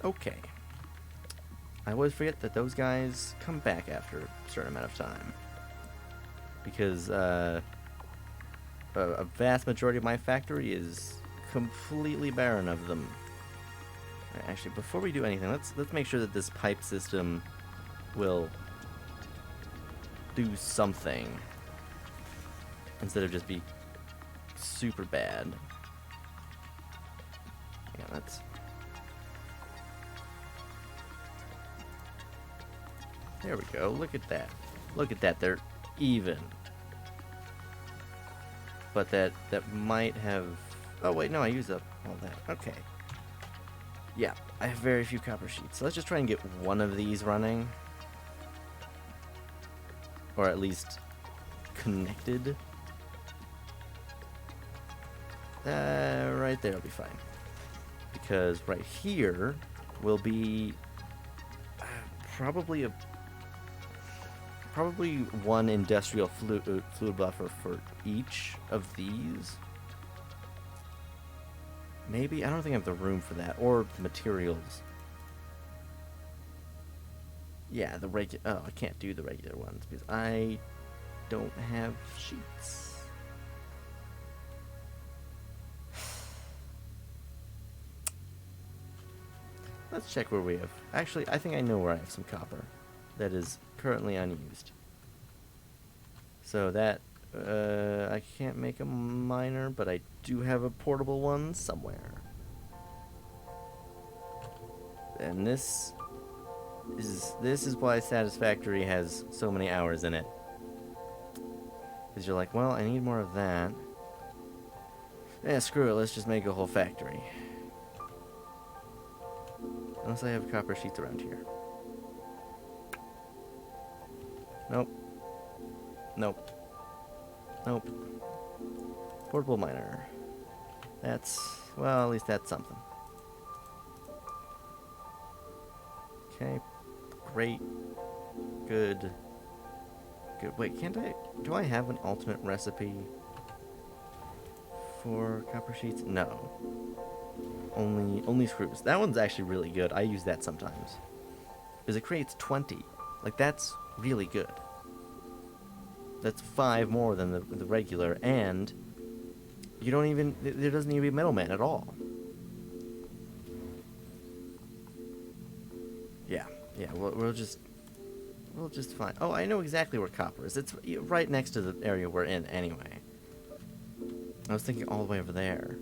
Okay. I always forget that those guys come back after a certain amount of time. Because a vast majority of my factory is completely barren of them. Right, actually, before we do anything, let's make sure that this pipe system will do something instead of just be super bad. Yeah, let's There we go. Look at that. Look at that. They're even. But that might have... Oh, wait. No, I used up all that. Okay. Yeah, I have very few copper sheets. So let's just try and get one of these running. Or at least connected. Right there will be fine. Because right here will be probably one industrial fluid buffer for each of these. Maybe? I don't think I have the room for that. Or the materials. Yeah, the regular... Oh, I can't do the regular ones because I don't have sheets. Let's check where we have... Actually, I think I know where I have some copper that is currently unused. So that... I can't make a miner, but I do have a portable one somewhere. And this is why Satisfactory has so many hours in it. Because you're like, well, I need more of that. Yeah, screw it, let's just make a whole factory. Unless I have copper sheets around here. Nope. Nope. Nope. Portable miner. That's... well, at least that's something. Okay. Great. Good. Good. Wait, can't I... do I have an alternate recipe for copper sheets? No. Only screws. That one's actually really good. I use that sometimes. Because it creates 20. Like, that's really good. That's 5 more than the regular, and you don't even... there doesn't even be a middleman at all. Yeah, we'll just find... Oh, I know exactly where copper is. It's right next to the area we're in anyway. I was thinking all the way over there.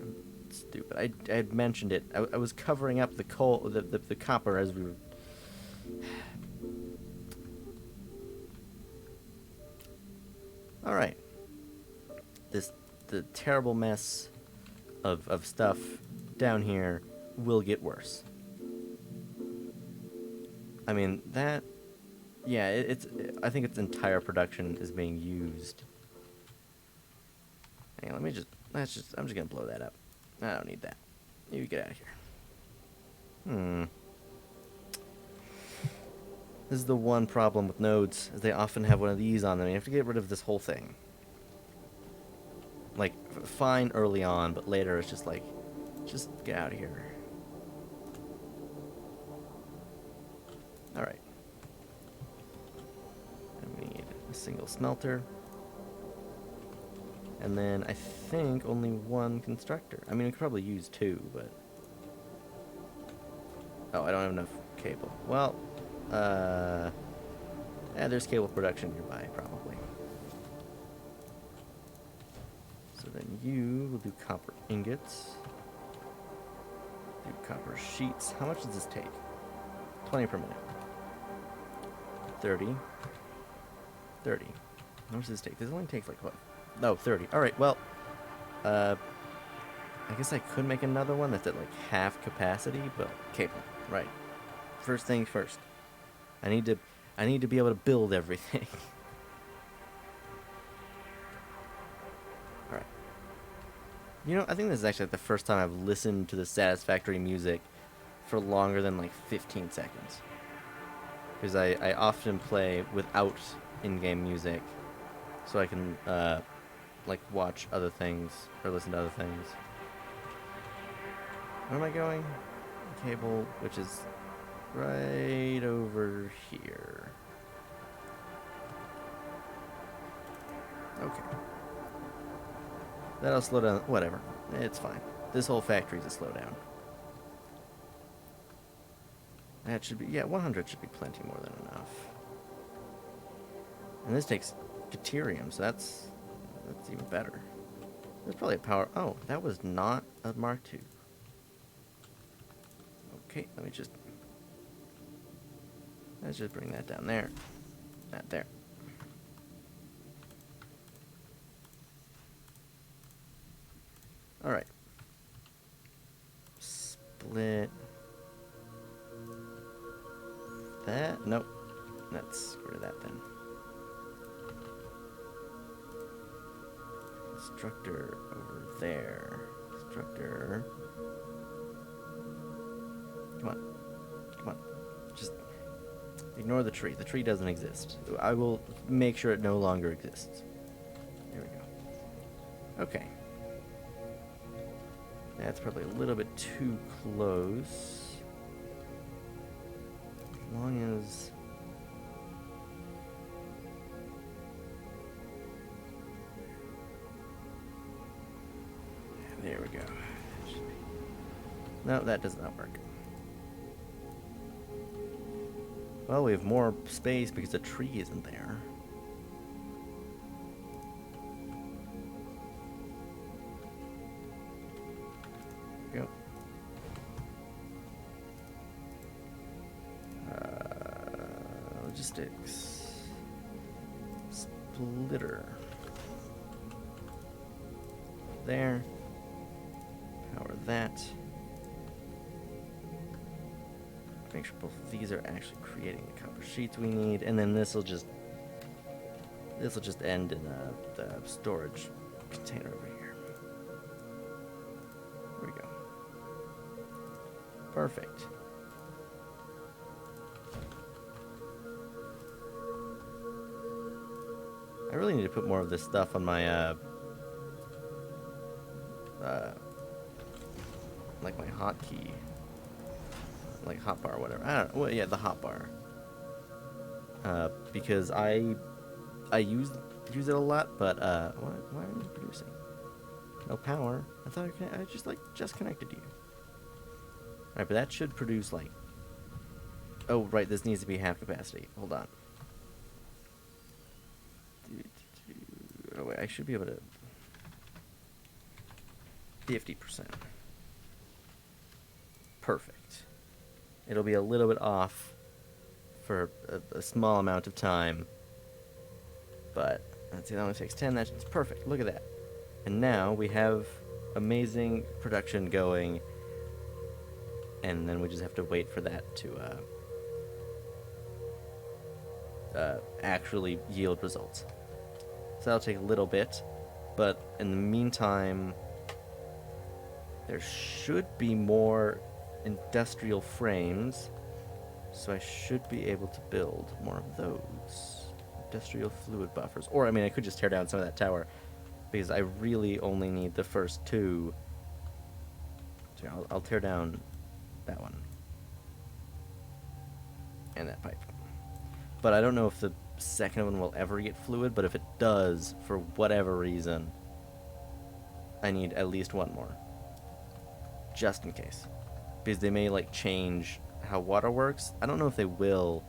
I'm stupid. I had mentioned it. I was covering up the coal, the copper as we were... Alright. The terrible mess of stuff down here will get worse. I mean, that... yeah, I think its entire production is being used. Hang on, I'm just gonna blow that up. I don't need that. You get out of here. This is the one problem with nodes, is they often have one of these on them. You have to get rid of this whole thing. Like, fine early on, but later it's just like, just get out of here. Alright. And we need a single smelter. And then I think only one constructor. I mean, we could probably use 2, but... oh, I don't have enough cable. Well, yeah, there's cable production nearby, probably. So then you will do copper ingots. Do copper sheets. How much does this take? 20 per minute. 30. 30. How much does this take? This only takes like what? No, 30. Alright, well, I guess I could make another one that's at like half capacity, but cable, right. First things first. I need to be able to build everything. Alright. You know, I think this is actually like the first time I've listened to the Satisfactory music for longer than like 15 seconds. Because I often play without in-game music, so I can like watch other things or listen to other things. Where am I going? Cable, which is right over here. Okay. That'll slow down. Whatever. It's fine. This whole factory's a slowdown. That should be... yeah, 100 should be plenty more than enough. And this takes deuterium, so that's even better. There's probably a power... oh, that was not a Mark II. Okay, let me just... Let's just bring that down there. Not there. Alright. Split. That? Nope. Let's get rid of that then. Constructor over there. Constructor. Come on. Come on. Just ignore the tree. The tree doesn't exist. I will make sure it no longer exists. There we go. Okay. That's probably a little bit too close. As long as... There we go. No, that does not work. Well, we have more space because the tree isn't there. There we go. Logistics. Splitter. There. Power that. Make sure both of these are actually creating the copper sheets we need, and then this will just end in the storage container over here. There we go. Perfect. I really need to put more of this stuff on my like my hotkey. Like hotbar or whatever. I don't know. Well, yeah, the hotbar. Because I use it a lot, but why aren't you producing? No power. I thought I just connected you. Alright, but that should produce like... Oh, right, this needs to be half capacity. Hold on. Oh wait, I should be able to... 50%. Perfect. It'll be a little bit off for a small amount of time, but it only takes 10. That's perfect. Look at that. And now we have amazing production going, and then we just have to wait for that to actually yield results. So that'll take a little bit, but in the meantime, there should be more industrial frames, so I should be able to build more of those industrial fluid buffers. Or I mean, I could just tear down some of that tower, because I really only need the first two. So I'll tear down that one and that pipe, but I don't know if the second one will ever get fluid. But if it does, for whatever reason, I need at least one more, just in case. Because they may like change how water works. I don't know if they will,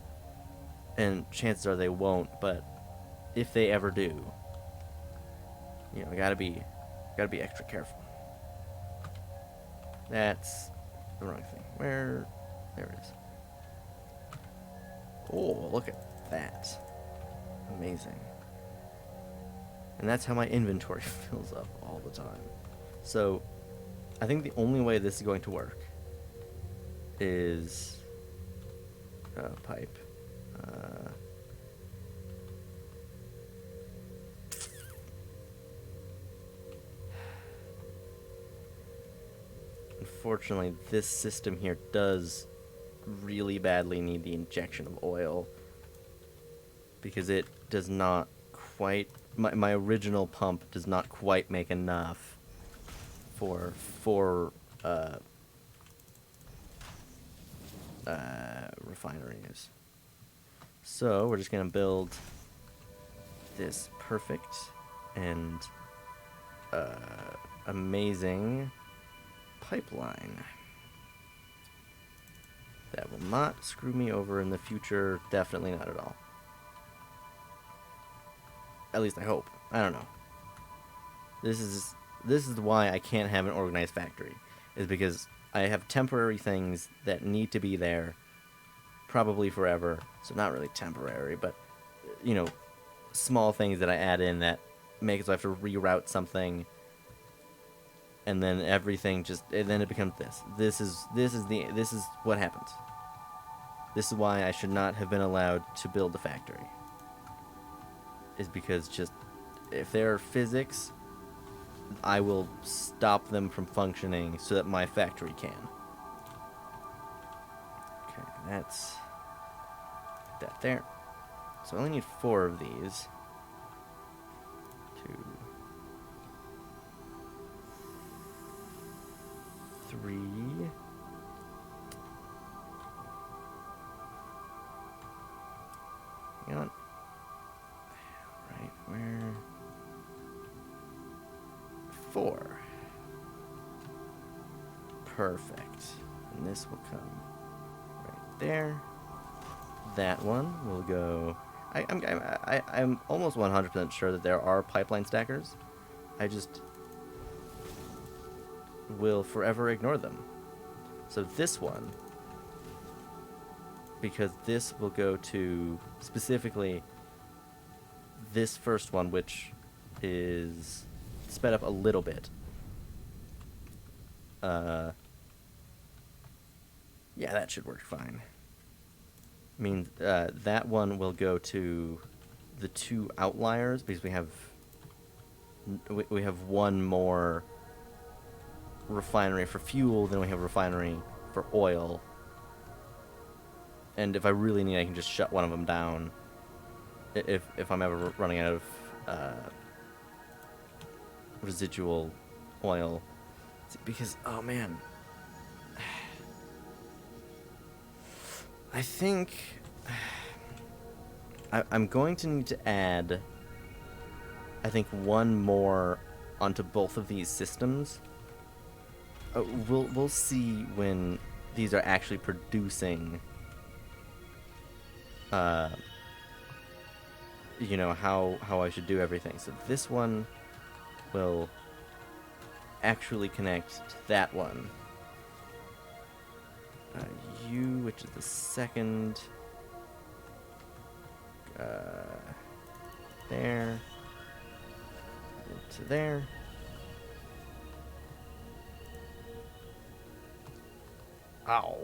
and chances are they won't, but if they ever do, you know, gotta be extra careful. That's the wrong thing. Where? There it is. Oh, look at that. Amazing. And that's how my inventory fills up all the time. So I think the only way this is going to work is pipe. Unfortunately, this system here does really badly need the injection of oil, because it does not quite... My original pump does not quite make enough for 4 refineries. So we're just gonna build this perfect and amazing pipeline that will not screw me over in the future. Definitely not at all. At least I hope. I don't know. This is why I can't have an organized factory, is because I have temporary things that need to be there probably forever. So not really temporary, but, you know, small things that I add in that make it so I have to reroute something, and then everything just, and then it becomes this. This is what happens. This is why I should not have been allowed to build a factory. Is because just, if there are physics, I will stop them from functioning so that my factory can. Okay, that's that there. So I only need 4 of these. 2, 3. Hang on. Right, where? 4. Perfect. And this will come right there. That one will go. I'm almost 100% sure that there are pipeline stackers. I just will forever ignore them. So this one, because this will go to specifically this first one, which is sped up a little bit. Yeah, that should work fine. Means that one will go to the 2 outliers, because we have one more refinery for fuel than we have a refinery for oil. And if I really need, I can just shut one of them down if I'm ever running out of residual oil. Because, oh man, I think I'm going to need to add, I think, one more onto both of these systems. We'll see when these are actually producing, you know, how I should do everything. So this one will actually connect to that one. Which is the second. There. To there. Ow.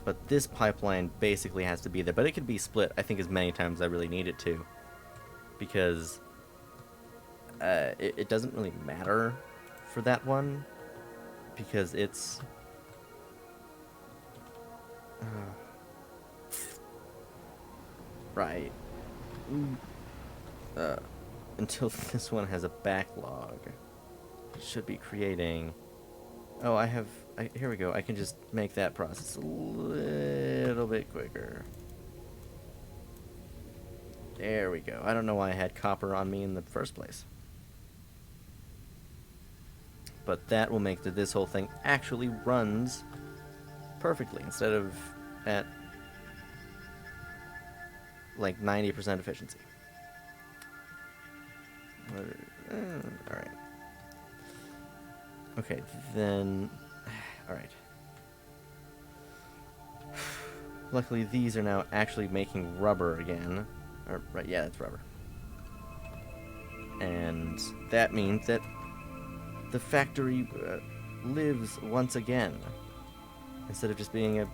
But this pipeline basically has to be there. But it could be split, I think, as many times as I really need it to. Because it doesn't really matter for that one, because it's right until this one has a backlog, it should be creating. Oh, here we go. I can just make that process a little bit quicker. There we go. I don't know why I had copper on me in the first place. But that will make that this whole thing actually runs perfectly instead of at like 90% efficiency. Alright. Okay, then. Alright. Luckily, these are now actually making rubber again. Right, yeah, that's rubber. And that means that the factory lives once again, instead of just being a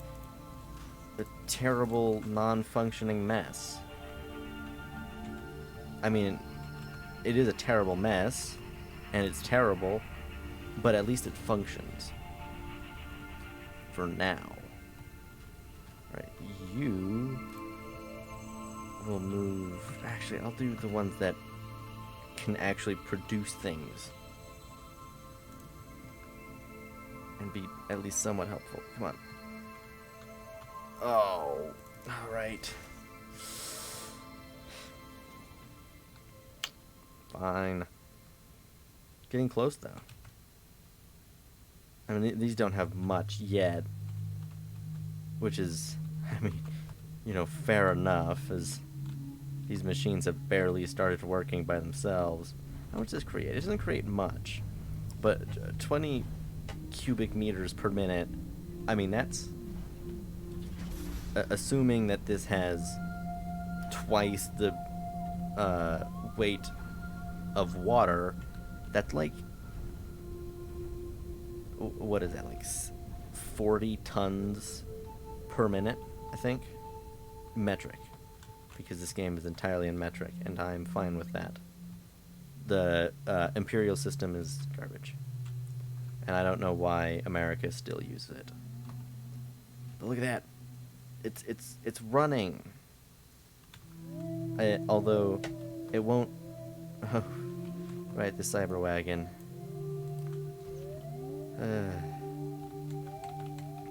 terrible, non-functioning mess. I mean, it is a terrible mess, and it's terrible, but at least it functions. For now. Right, you will move. Actually, I'll do the ones that can actually produce things and be at least somewhat helpful. Come on. Oh, alright. Fine. Getting close, though. I mean, these don't have much yet, which is, I mean, you know, fair enough, as these machines have barely started working by themselves. How much does this create? It doesn't create much, but 20 cubic meters per minute. I mean, that's assuming that this has twice the weight of water. That's like, what is that, like 40 tons per minute, I think? Metric. Because this game is entirely in metric, and I'm fine with that. The imperial system is garbage. And I don't know why America still uses it. But look at that. It's running. Although it won't. Oh, right, the cyber wagon.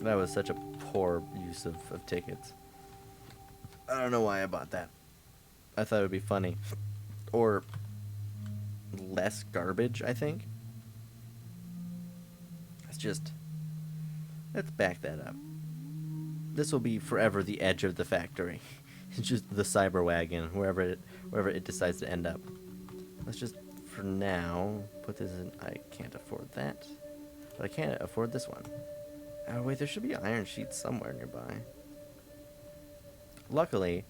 That was such a poor use of tickets. I don't know why I bought that. I thought it would be funny. Or less garbage, I think. Let's back that up. This will be forever the edge of the factory. It's just the cyber wagon, wherever it decides to end up. Let's just, for now, put this in. I can't afford that. But I can't afford this one. Oh, wait, there should be iron sheets somewhere nearby. Luckily,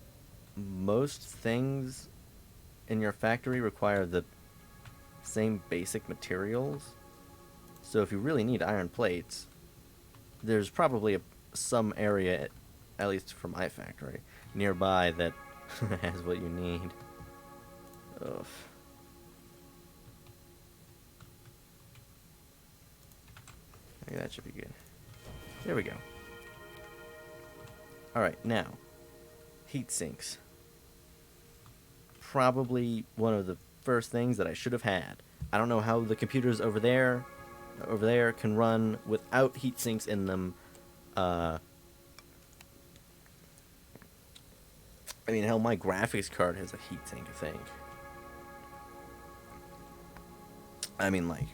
most things in your factory require the same basic materials. So if you really need iron plates, there's probably some area, at least for my factory, nearby that has what you need. Ugh. Okay, that should be good. There we go. Alright, now, heat sinks. Probably one of the first things that I should have had. I don't know how the computers over there can run without heat sinks in them. I mean, hell, my graphics card has a heatsink, I think. I mean, like,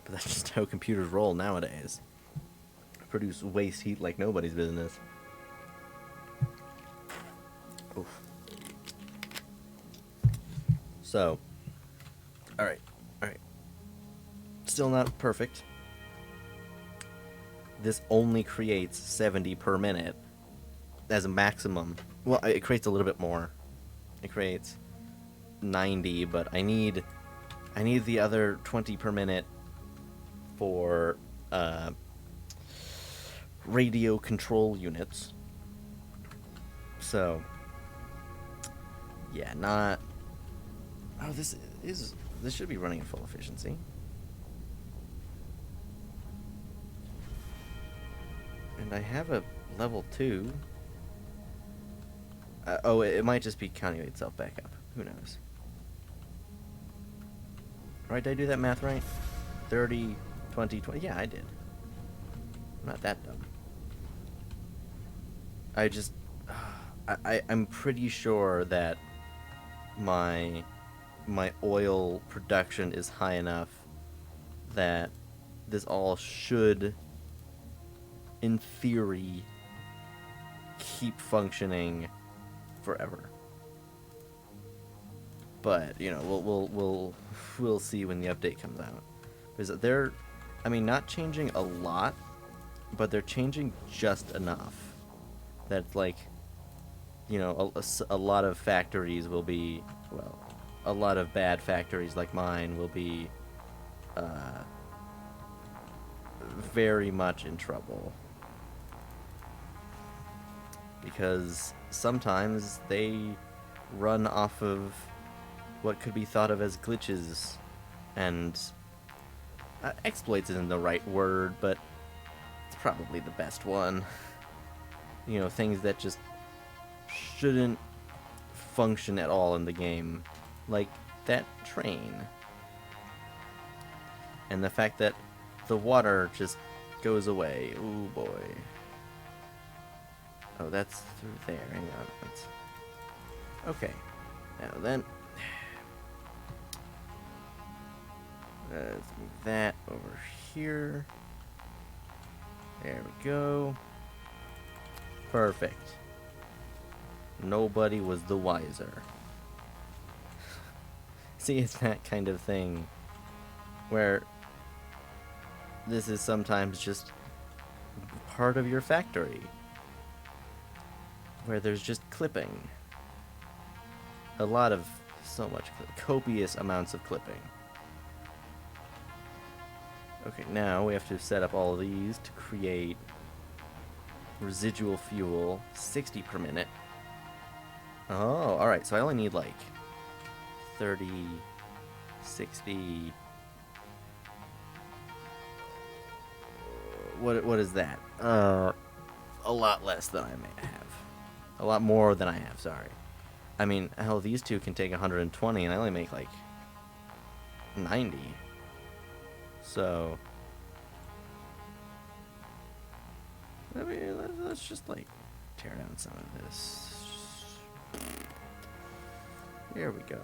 but that's just how computers roll nowadays. Produce waste heat like nobody's business. Oof. So, alright. Still not perfect. This only creates 70 per minute as a maximum. Well, it creates a little bit more. It creates 90, but I need the other 20 per minute for radio control units. So, yeah, not. Oh, this should be running at full efficiency. And I have a level 2. It might just be counting itself back up. Who knows? Right, did I do that math right? 30, 20, 20. Yeah, I did. I'm not that dumb. I'm pretty sure that my oil production is high enough that this all should, in theory, keep functioning forever. But you know, we'll see when the update comes out. Because they're, I mean, not changing a lot, but they're changing just enough that, like, you know, a lot of factories will be, well, a lot of bad factories like mine will be very much in trouble. Because sometimes they run off of what could be thought of as glitches, and exploits isn't the right word, but it's probably the best one. You know, things that just shouldn't function at all in the game, like that train. And the fact that the water just goes away. Ooh boy. Oh, that's through there. Hang on. Okay. Now then, let's move that over here. There we go. Perfect. Nobody was the wiser. See, it's that kind of thing where this is sometimes just part of your factory, where there's just clipping. A lot of, so much, copious amounts of clipping. Okay, now we have to set up all of these to create residual fuel, 60 per minute. Oh, alright, so I only need like 30, 60... What is that? A lot less than I may have. A lot more than I have, sorry. I mean, hell, these two can take 120, and I only make like 90. So, I mean, let's just like tear down some of this. Here we go.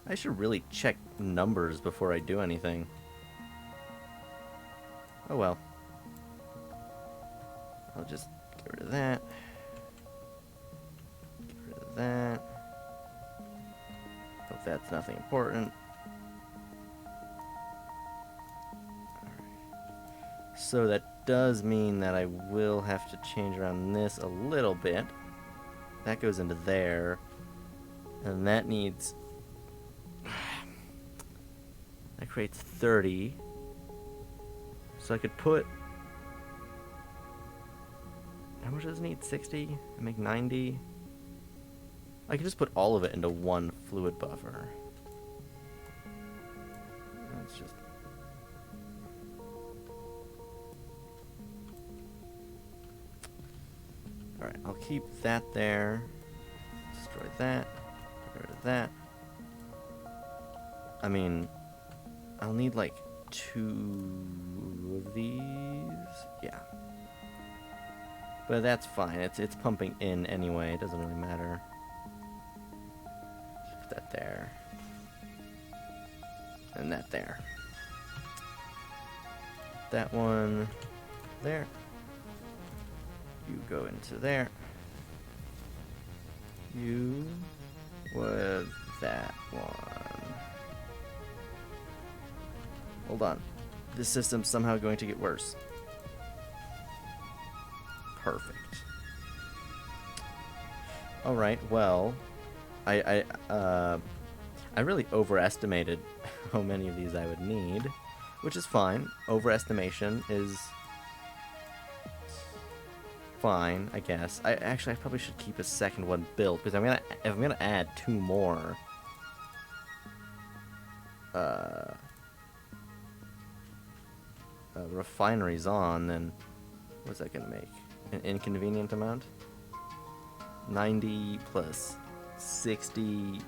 I should really check numbers before I do anything. Oh well. I'll just get rid of that. Get rid of that. Hope that's nothing important. Alright. So that does mean that I will have to change around this a little bit. That goes into there. And that needs... That creates 30. So I could put... How much does it need? 60? I make 90? I could just put all of it into one fluid buffer. Let's just... Alright, I'll keep that there. Destroy that. Get rid of that. I mean... I'll need like 2 of these. Yeah. But that's fine. It's pumping in anyway. It doesn't really matter. Put that there. And that there. That one there. You go into there. You with that one. Hold on. This system's somehow going to get worse. Perfect. Alright, well, I really overestimated how many of these I would need, which is fine. Overestimation is fine, I guess. I probably should keep a second one built, because if I'm gonna add 2 more, refineries on, then what's that gonna make? An inconvenient amount? 90 plus 60,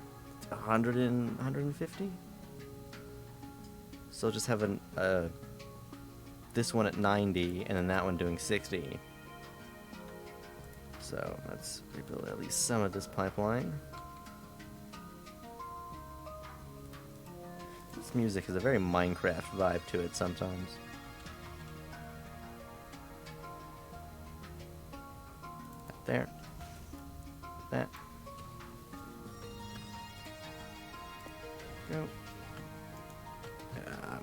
150? So just have this one at 90 and then that one doing 60. So let's rebuild at least some of this pipeline. This music has a very Minecraft vibe to it sometimes. There. That. Go.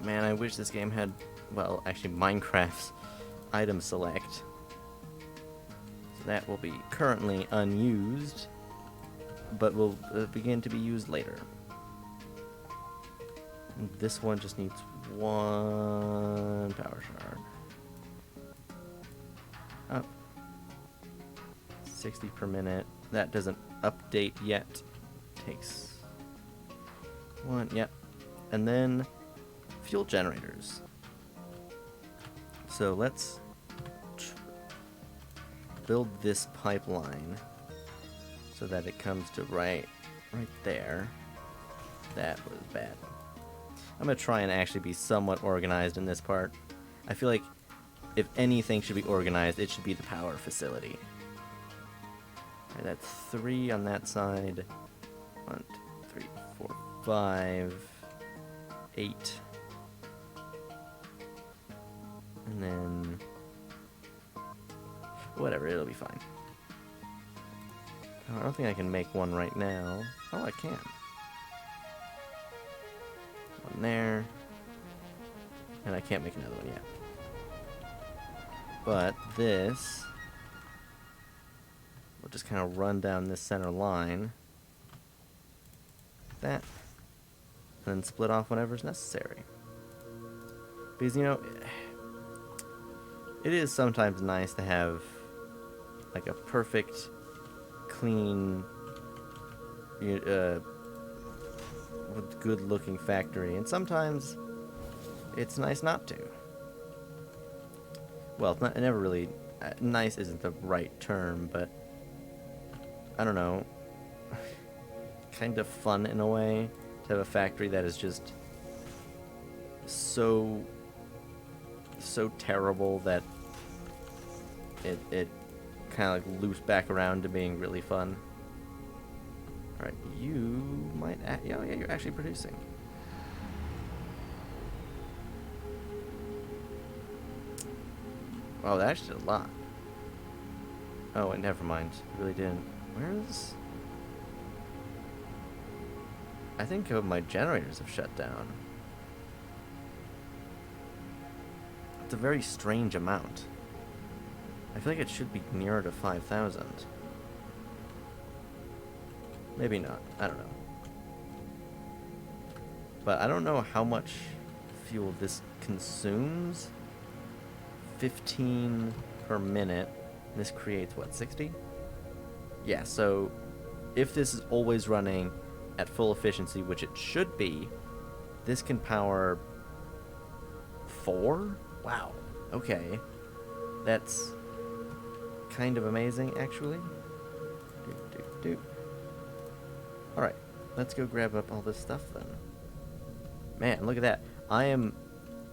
Man, I wish this game had, well, actually Minecraft's item select. So that will be currently unused, but will begin to be used later. And this one just needs 1 power shard. Up. 60 per minute. That doesn't update yet. Takes 1, yep. And then fuel generators. So let's build this pipeline so that it comes to right there. That was bad. I'm gonna try and actually be somewhat organized in this part. I feel like if anything should be organized, it should be the power facility. Alright, that's 3 on that side. 1, 2, 3, 4, 5, 8. And then whatever, it'll be fine. Oh, I don't think I can make one right now. Oh, I can. one there. And I can't make another one yet. But this will just kind of run down this center line. Like that. And then split off whenever is necessary. Because, you know, it is sometimes nice to have like a perfect, clean, good-looking factory, and sometimes it's nice not to. Well, it's not, never really, nice isn't the right term, but I don't know, kind of fun in a way to have a factory that is just so terrible that it kind of like loops back around to being really fun. Alright, you might yeah, you're actually producing. Oh, that actually did a lot. Oh, wait, never mind. It really didn't. Where is... I think my generators have shut down. It's a very strange amount. I feel like it should be nearer to 5,000. Maybe not. I don't know. But I don't know how much fuel this consumes. 15 per minute. This creates, what, 60? Yeah, so if this is always running at full efficiency, which it should be, this can power 4? Wow. Okay. That's kind of amazing, actually. Alright, let's go grab up all this stuff then. Man, look at that. I am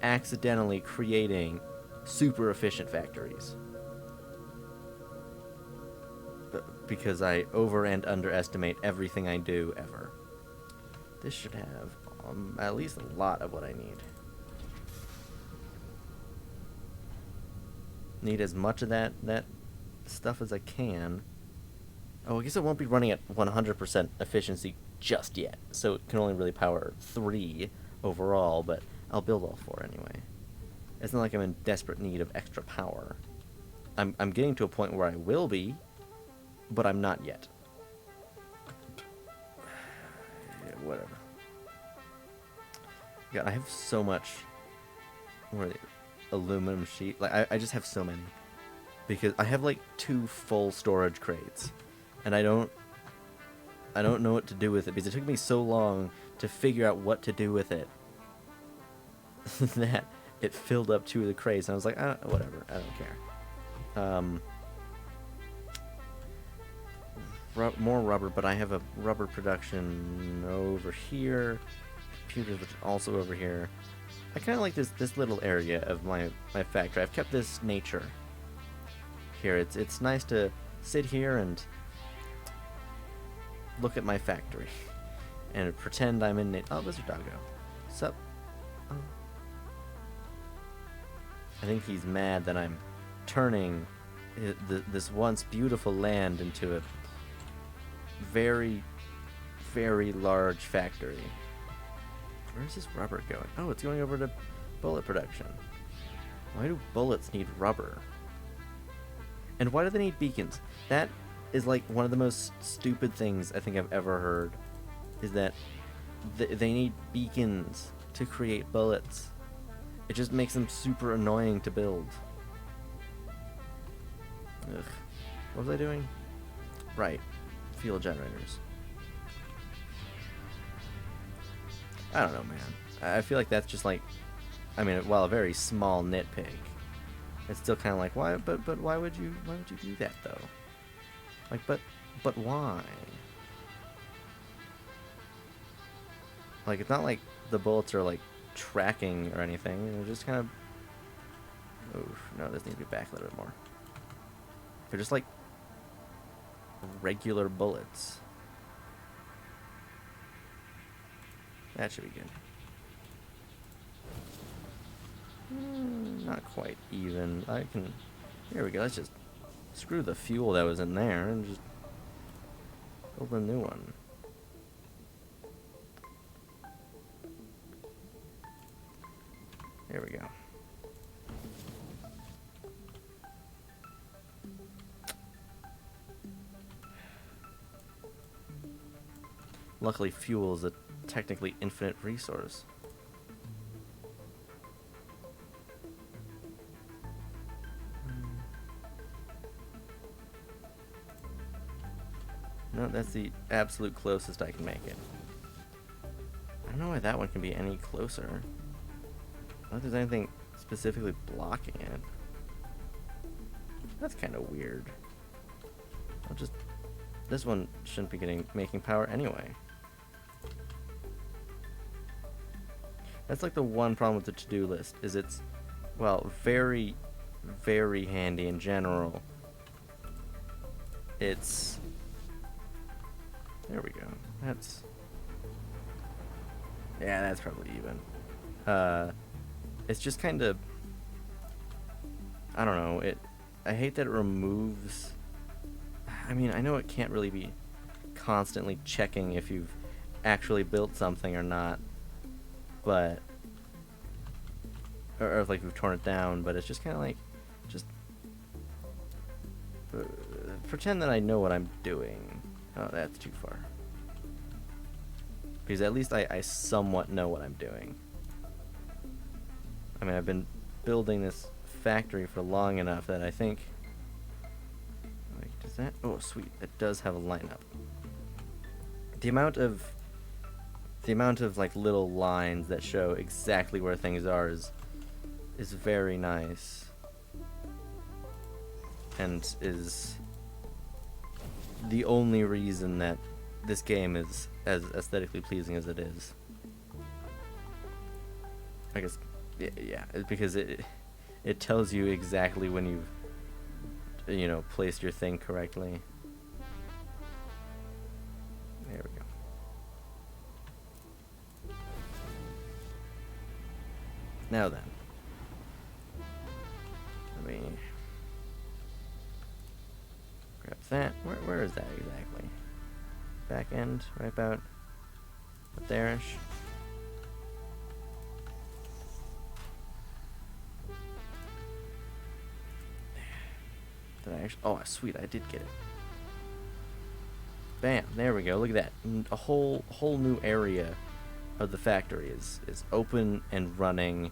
accidentally creating super efficient factories. Because I over and underestimate everything I do ever. This should have at least a lot of what I need. Need as much of that stuff as I can. Oh, I guess it won't be running at 100% efficiency just yet, so it can only really power 3 overall, but I'll build all 4 anyway. It's not like I'm in desperate need of extra power. I'm getting to a point where I will be, but I'm not yet. Yeah, whatever. God, I have so much... What are they? Aluminum sheet. Like, I just have so many. Because I have, like, 2 full storage crates. And I don't know what to do with it, because it took me so long to figure out what to do with it that it filled up 2 of the crates, and I was like, whatever, I don't care. More rubber, but I have a rubber production over here, computers, which is also over here. I kind of like this little area of my factory. I've kept this nature here. It's nice to sit here and look at my factory and pretend I'm in it. Oh, Lizard Doggo. Sup? Oh. I think he's mad that I'm turning this once beautiful land into a very, very large factory. Where's this rubber going? Oh, it's going over to bullet production. Why do bullets need rubber? And why do they need beacons? That is like one of the most stupid things I think I've ever heard, is that they need beacons to create bullets. It just makes them super annoying to build. Ugh. What was I doing? Right. Fuel generators. I don't know, man. I feel like that's just like, I mean, while a very small nitpick, it's still kind of like, why? But why would you do that though? Like, but why? Like, it's not like the bullets are like tracking or anything. They're just kind of. Oh no, this needs to be back a little bit more. They're just like regular bullets. That should be good. Not quite even. I can. Here we go. Let's just screw the fuel that was in there and just build a new one. Here we go. Luckily, fuel is a technically infinite resource. No, that's the absolute closest I can make it. I don't know why that one can be any closer. I don't know if there's anything specifically blocking it. That's kind of weird. I'll just... This one shouldn't be making power anyway. That's like the one problem with the to-do list, is it's, well, very, very handy in general. It's... There we go. That's... Yeah, that's probably even. It's just kind of... I don't know, I hate that it removes... I mean, I know it can't really be constantly checking if you've actually built something or not, but... Or if, like, we've torn it down, but it's just kind of like... Just... pretend that I know what I'm doing. Oh, that's too far. Because at least I somewhat know what I'm doing. I mean, I've been building this factory for long enough that I think... Like, does that... Oh, sweet. It does have a lineup. The amount of, like, little lines that show exactly where things are is very nice. And is the only reason that this game is as aesthetically pleasing as it is. I guess, yeah, because it tells you exactly when you've, you know, placed your thing correctly. There we go. Now then, let me grab that. Where is that exactly? Back end, right about there-ish. Did I actually? Oh, sweet! I did get it. Bam! There we go. Look at that. A whole new area of the factory is open and running.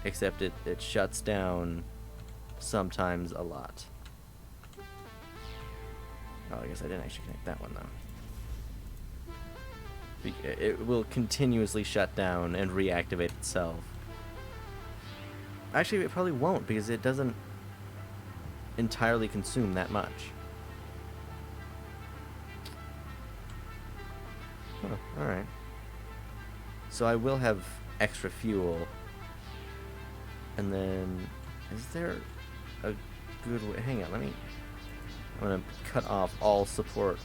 Except it shuts down sometimes a lot. Oh, I guess I didn't actually connect that one though. It will continuously shut down and reactivate itself. Actually, it probably won't because it doesn't entirely consume that much. Huh, alright. So I will have extra fuel. And then, is there a good way? Hang on, I'm gonna cut off all support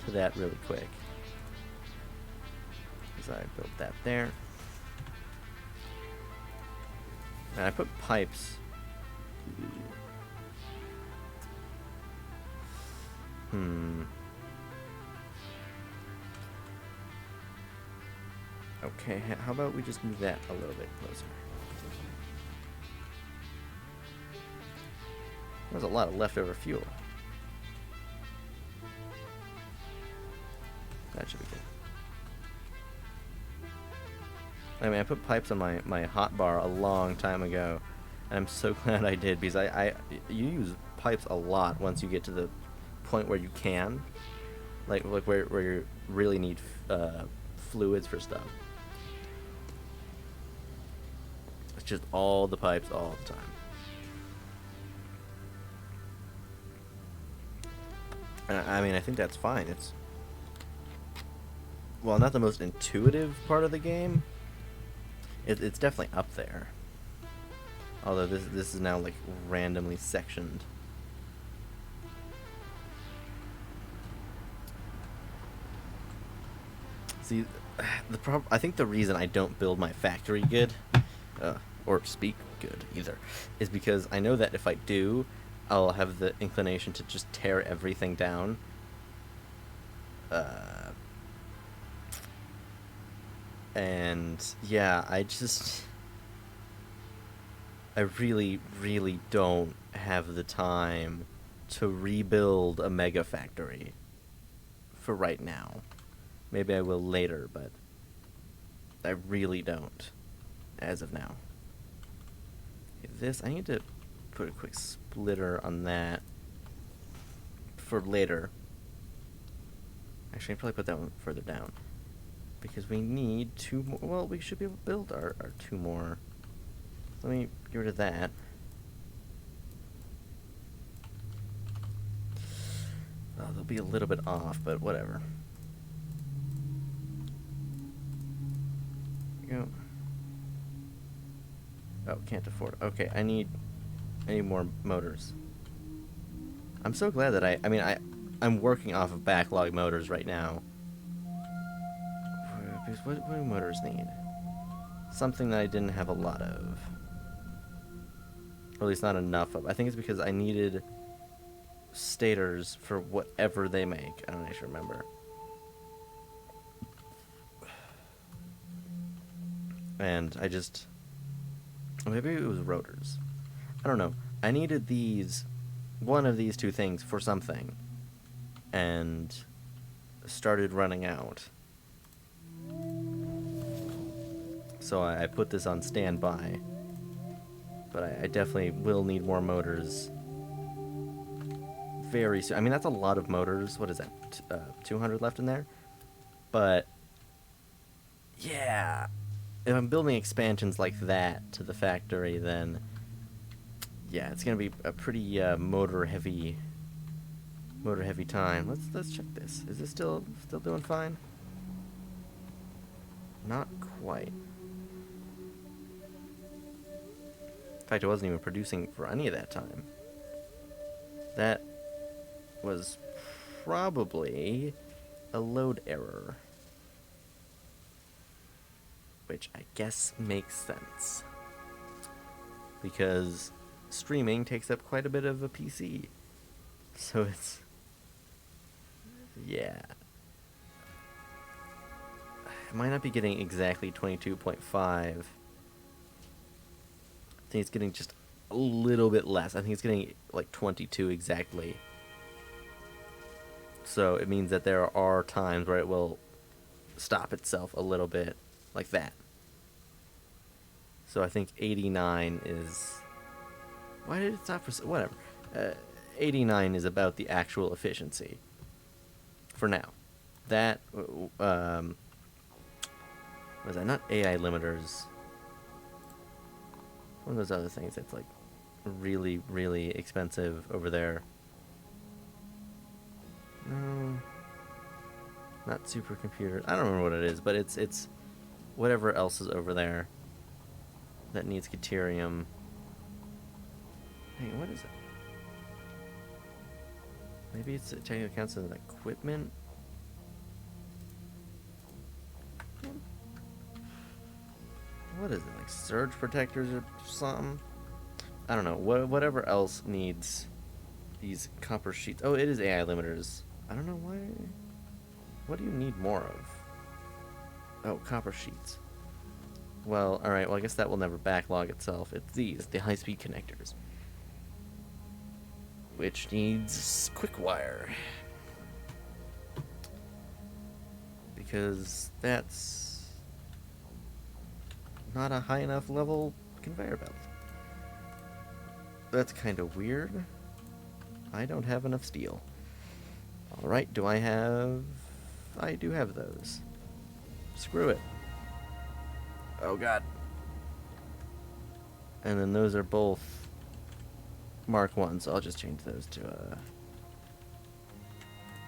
to that really quick. I built that there. And I put pipes. Okay, how about we just move that a little bit closer? There's a lot of leftover fuel. That should be good. I mean, I put pipes on my hotbar a long time ago, and I'm so glad I did, because you use pipes a lot once you get to the point where you can, like where you really need fluids for stuff. It's just all the pipes all the time. And I mean, I think that's fine. It's, well, not the most intuitive part of the game. It's definitely up there. Although this is now like randomly sectioned. See, I think the reason I don't build my factory good, or speak good either, is because I know that if I do, I'll have the inclination to just tear everything down. And yeah, I really, really don't have the time to rebuild a mega factory for right now. Maybe I will later, but I really don't as of now. This, I need to put a quick splitter on that for later. Actually, I'd probably put that one further down. Because we need 2 more. Well, we should be able to build our 2 more. Let me get rid of that. They'll be a little bit off, but whatever. There you go. Oh, can't afford it. Okay, I need more motors. I'm so glad that I'm working off of backlog motors right now. Because what do motors need? Something that I didn't have a lot of. Or at least not enough of. I think it's because I needed stators for whatever they make. I don't actually remember. And I just... Maybe it was rotors. I don't know. I needed one of these 2 things for something. And started running out. So I put this on standby. But I definitely will need more motors very soon. I mean, that's a lot of motors. What is that? 200 left in there? But, yeah. If I'm building expansions like that to the factory, then, yeah, it's going to be a pretty motor-heavy time. Let's check this. Is this still doing fine? Not quite. In fact, it wasn't even producing for any of that time. That was probably a load error. Which I guess makes sense. Because streaming takes up quite a bit of a PC. So it's... yeah. I might not be getting exactly 22.5. I think it's getting just a little bit less. I think it's getting like 22 exactly. So it means that there are times where it will stop itself a little bit like that. So I think 89 is... why did it stop for... whatever. 89 is about the actual efficiency. For now. That... was that not AI limiters? One of those other things that's like really, really expensive over there. No. Not supercomputers. I don't remember what it is, but it's whatever else is over there that needs Caterium. Hey, what is it? Maybe it's technically counts as an equipment. What is it, like surge protectors or something? I don't know. Whatever else needs these copper sheets. Oh, it is AI limiters. I don't know why. What do you need more of? Oh, copper sheets. Well, alright, well I guess that will never backlog itself. It's these, the high-speed connectors. Which needs quick wire. Because that's not a high enough level conveyor belt. That's kind of weird. I don't have enough steel. Alright, do I have... I do have those. Screw it. Oh god. And then those are both Mark 1, so I'll just change those to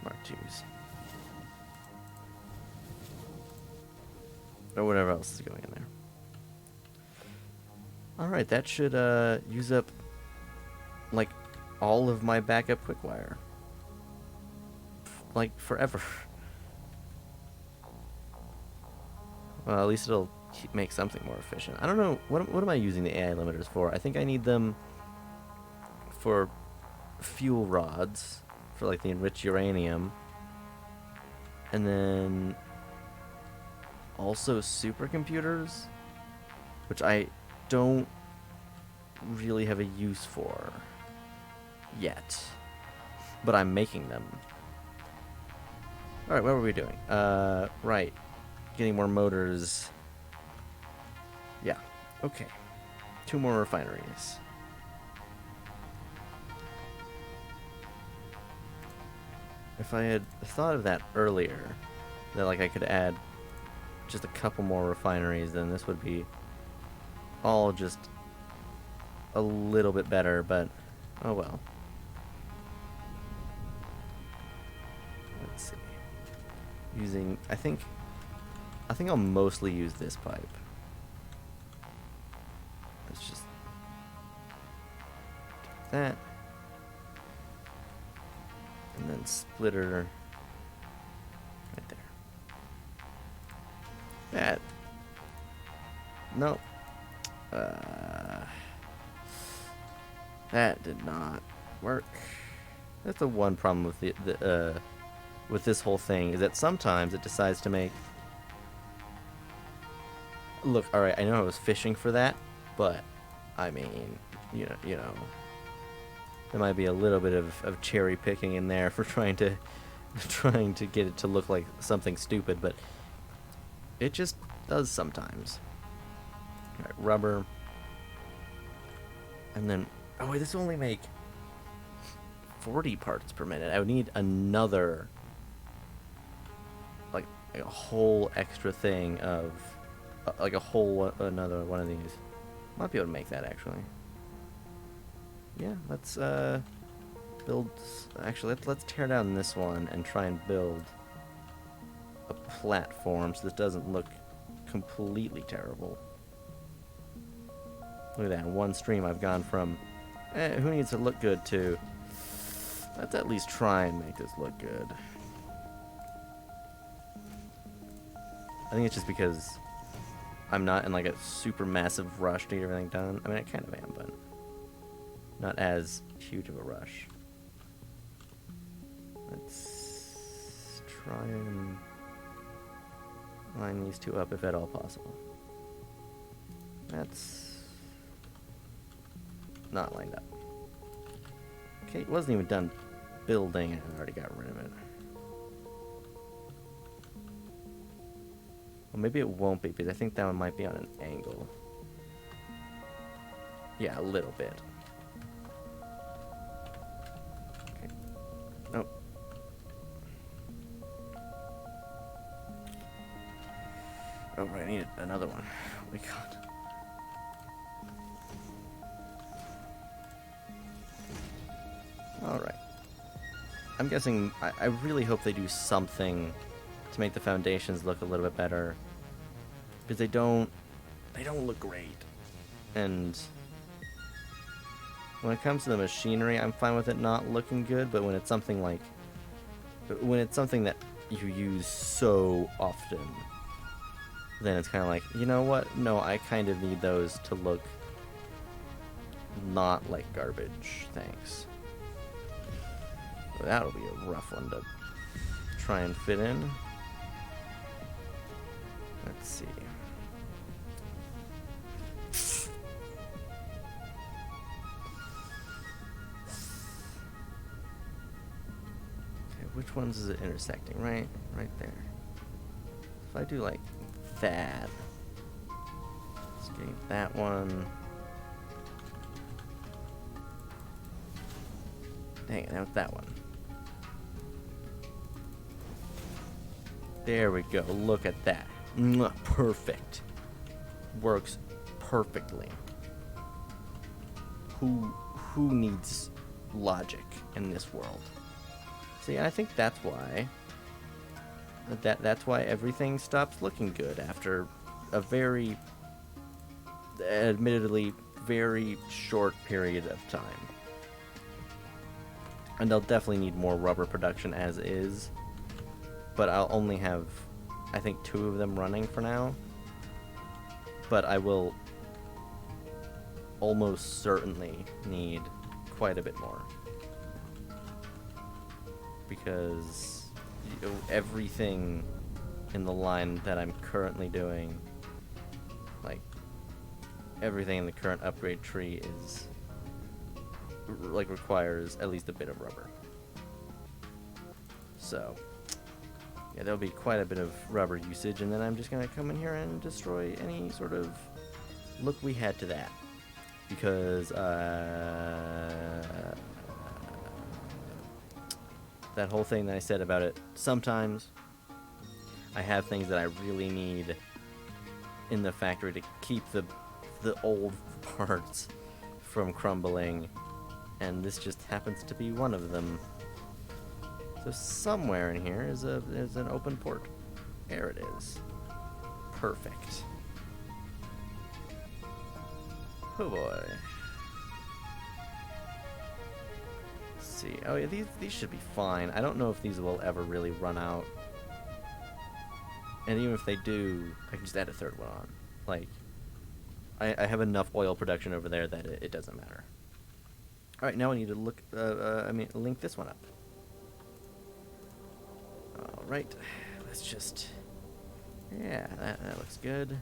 Mark 2s. Or whatever else is going in there. Alright, that should use up like all of my backup quick wire. Like forever. Well, at least it'll make something more efficient. I don't know, what am I using the AI limiters for? I think I need them for fuel rods, for like the enriched uranium. And then also supercomputers, which I don't really have a use for yet. But I'm making them. Alright, what were we doing? Right. Getting more motors. Yeah. Okay. 2 more refineries. If I had thought of that earlier, that like I could add just a couple more refineries, then this would be all just a little bit better, but oh well. Let's see. Using, I think I'll mostly use this pipe. Let's just do that. And then splitter right there. That. Nope. That did not work. That's the one problem with with this whole thing, is that sometimes it decides to make. Look, all right, I know I was fishing for that, but I mean, you know, there might be a little bit of cherry picking in there for trying to get it to look like something stupid, but it just does sometimes. All right, rubber, and then oh wait, this will only make 40 parts per minute. I would need another, like a whole extra thing of, like a whole another one of these. Might be able to make that actually. Yeah, let's build. Actually, let's tear down this one and try and build a platform so this doesn't look completely terrible. Look at that! In one stream, I've gone from who needs to look good to let's at least try and make this look good. I think it's just because I'm not in like a super massive rush to get everything done. I mean, I kind of am, but not as huge of a rush. Let's try and line these two up if at all possible. That's not lined up. Okay, it wasn't even done building and I already got rid of it. Well, maybe it won't be, because I think that one might be on an angle. Yeah, a little bit. Okay. Nope. Oh, right, I need another one. Oh my god. Alright. I'm guessing, I really hope they do something to make the foundations look a little bit better, because they don't look great. And when it comes to the machinery, I'm fine with it not looking good, but when it's something that you use so often, then it's kind of like, you know what? No, I kind of need those to look not like garbage. Thanks. That'll be a rough one to try and fit in. Let's see. Okay, which ones is it intersecting? Right there. If I do like that, let's get that one. Dang it, now it's that one. There we go. Look at that. Mwah, perfect. Works perfectly. Who needs logic in this world? See, I think that's why everything stops looking good after a very, admittedly, very short period of time. And they'll definitely need more rubber production as is. But I'll only have, I think, 2 of them running for now. But I will almost certainly need quite a bit more. Because everything in the line that I'm currently doing, like, everything in the current upgrade tree is like requires at least a bit of rubber. So yeah, there'll be quite a bit of rubber usage, and then I'm just gonna come in here and destroy any sort of look we had to that, because that whole thing that I said about it, sometimes I have things that I really need in the factory to keep the old parts from crumbling, and this just happens to be one of them. So somewhere in here is an open port. There it is. Perfect. Oh boy. Let's see. Oh yeah, these should be fine. I don't know if these will ever really run out. And even if they do, I can just add a third one on. Like, I have enough oil production over there that it doesn't matter. All right, now we need to link this one up. All right, let's just, yeah, that looks good.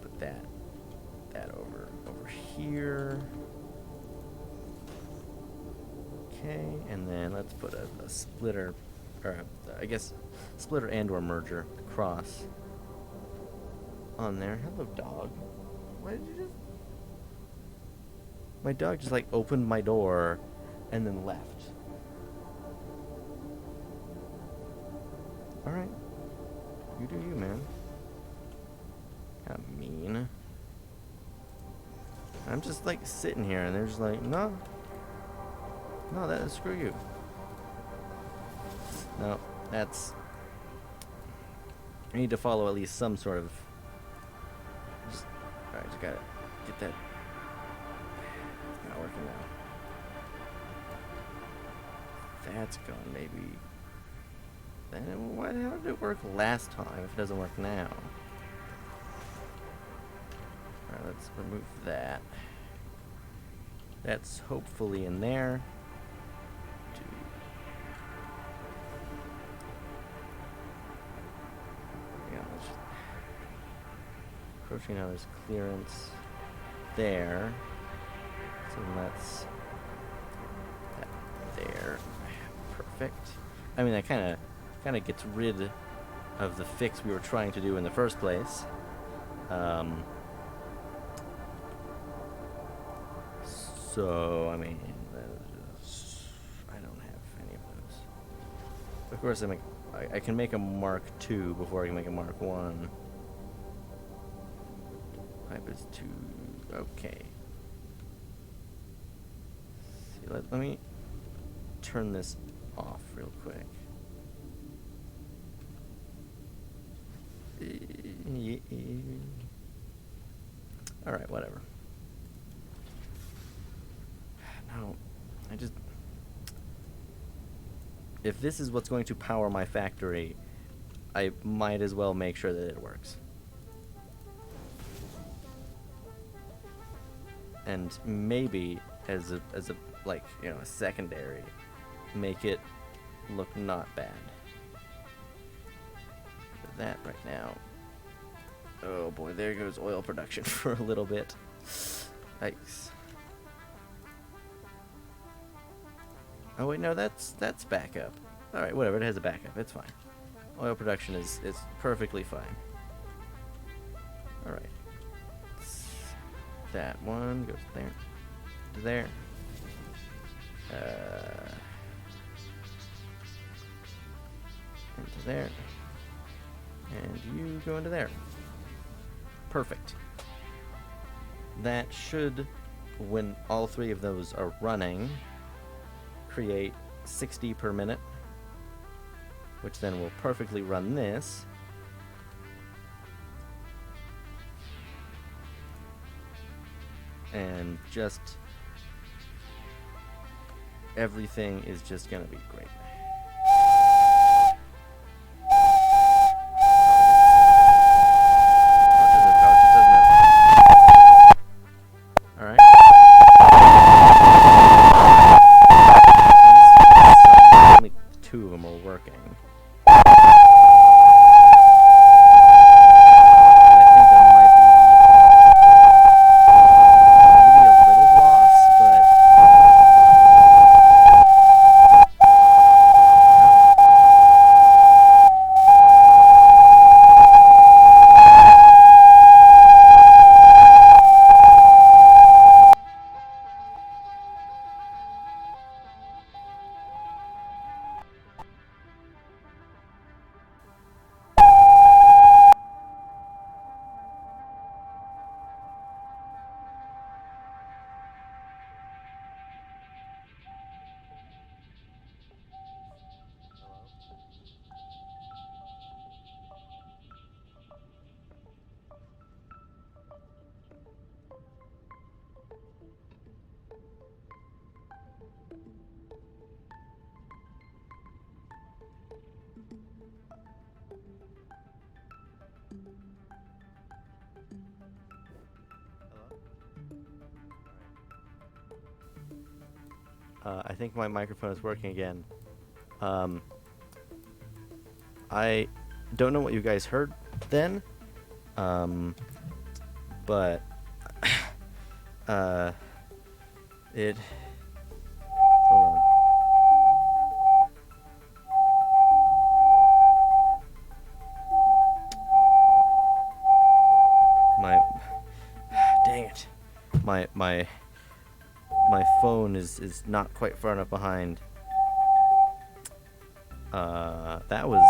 Put that over here. Okay, and then let's put a splitter, or I guess splitter and/or merger cross on there. Hello, dog. Why did you just? My dog just like opened my door and then left. All right, you do you, man. Kind of mean. I'm just like sitting here, and they're just like, no, screw you. No, that's. I need to follow at least some sort of. Alright, just gotta get that. It's not working now. That's gone, maybe. Then how did it work last time if it doesn't work now? Alright, let's remove that. That's hopefully in there. Approaching now, there's clearance there, so that's that there. Perfect. I mean, that kind of gets rid of the fix we were trying to do in the first place. So I mean, I don't have any of those. Of course, I can make a Mark II before I can make a Mark I. Pipe is 2. Okay. See, let me turn this off real quick. Alright, whatever. No, if this is what's going to power my factory, I might as well make sure that it works. And maybe as a like, you know, a secondary, make it look not bad. But that right now. Oh boy, there goes oil production for a little bit. Yikes. Oh wait, no, that's backup. All right, whatever. It has a backup. It's fine. Oil production is perfectly fine. All right. That one goes there, to there. Into there. And you go into there. Perfect. That should, when all three of those are running, create 60 per minute, which then will perfectly run this. And just everything is just gonna be great. Alright. Only 2 of them are working. I think there might be I think my microphone is working again. Um, I don't know what you guys heard then, but uh, it. Hold on. My, dang it, my phone is not quite far enough behind. That was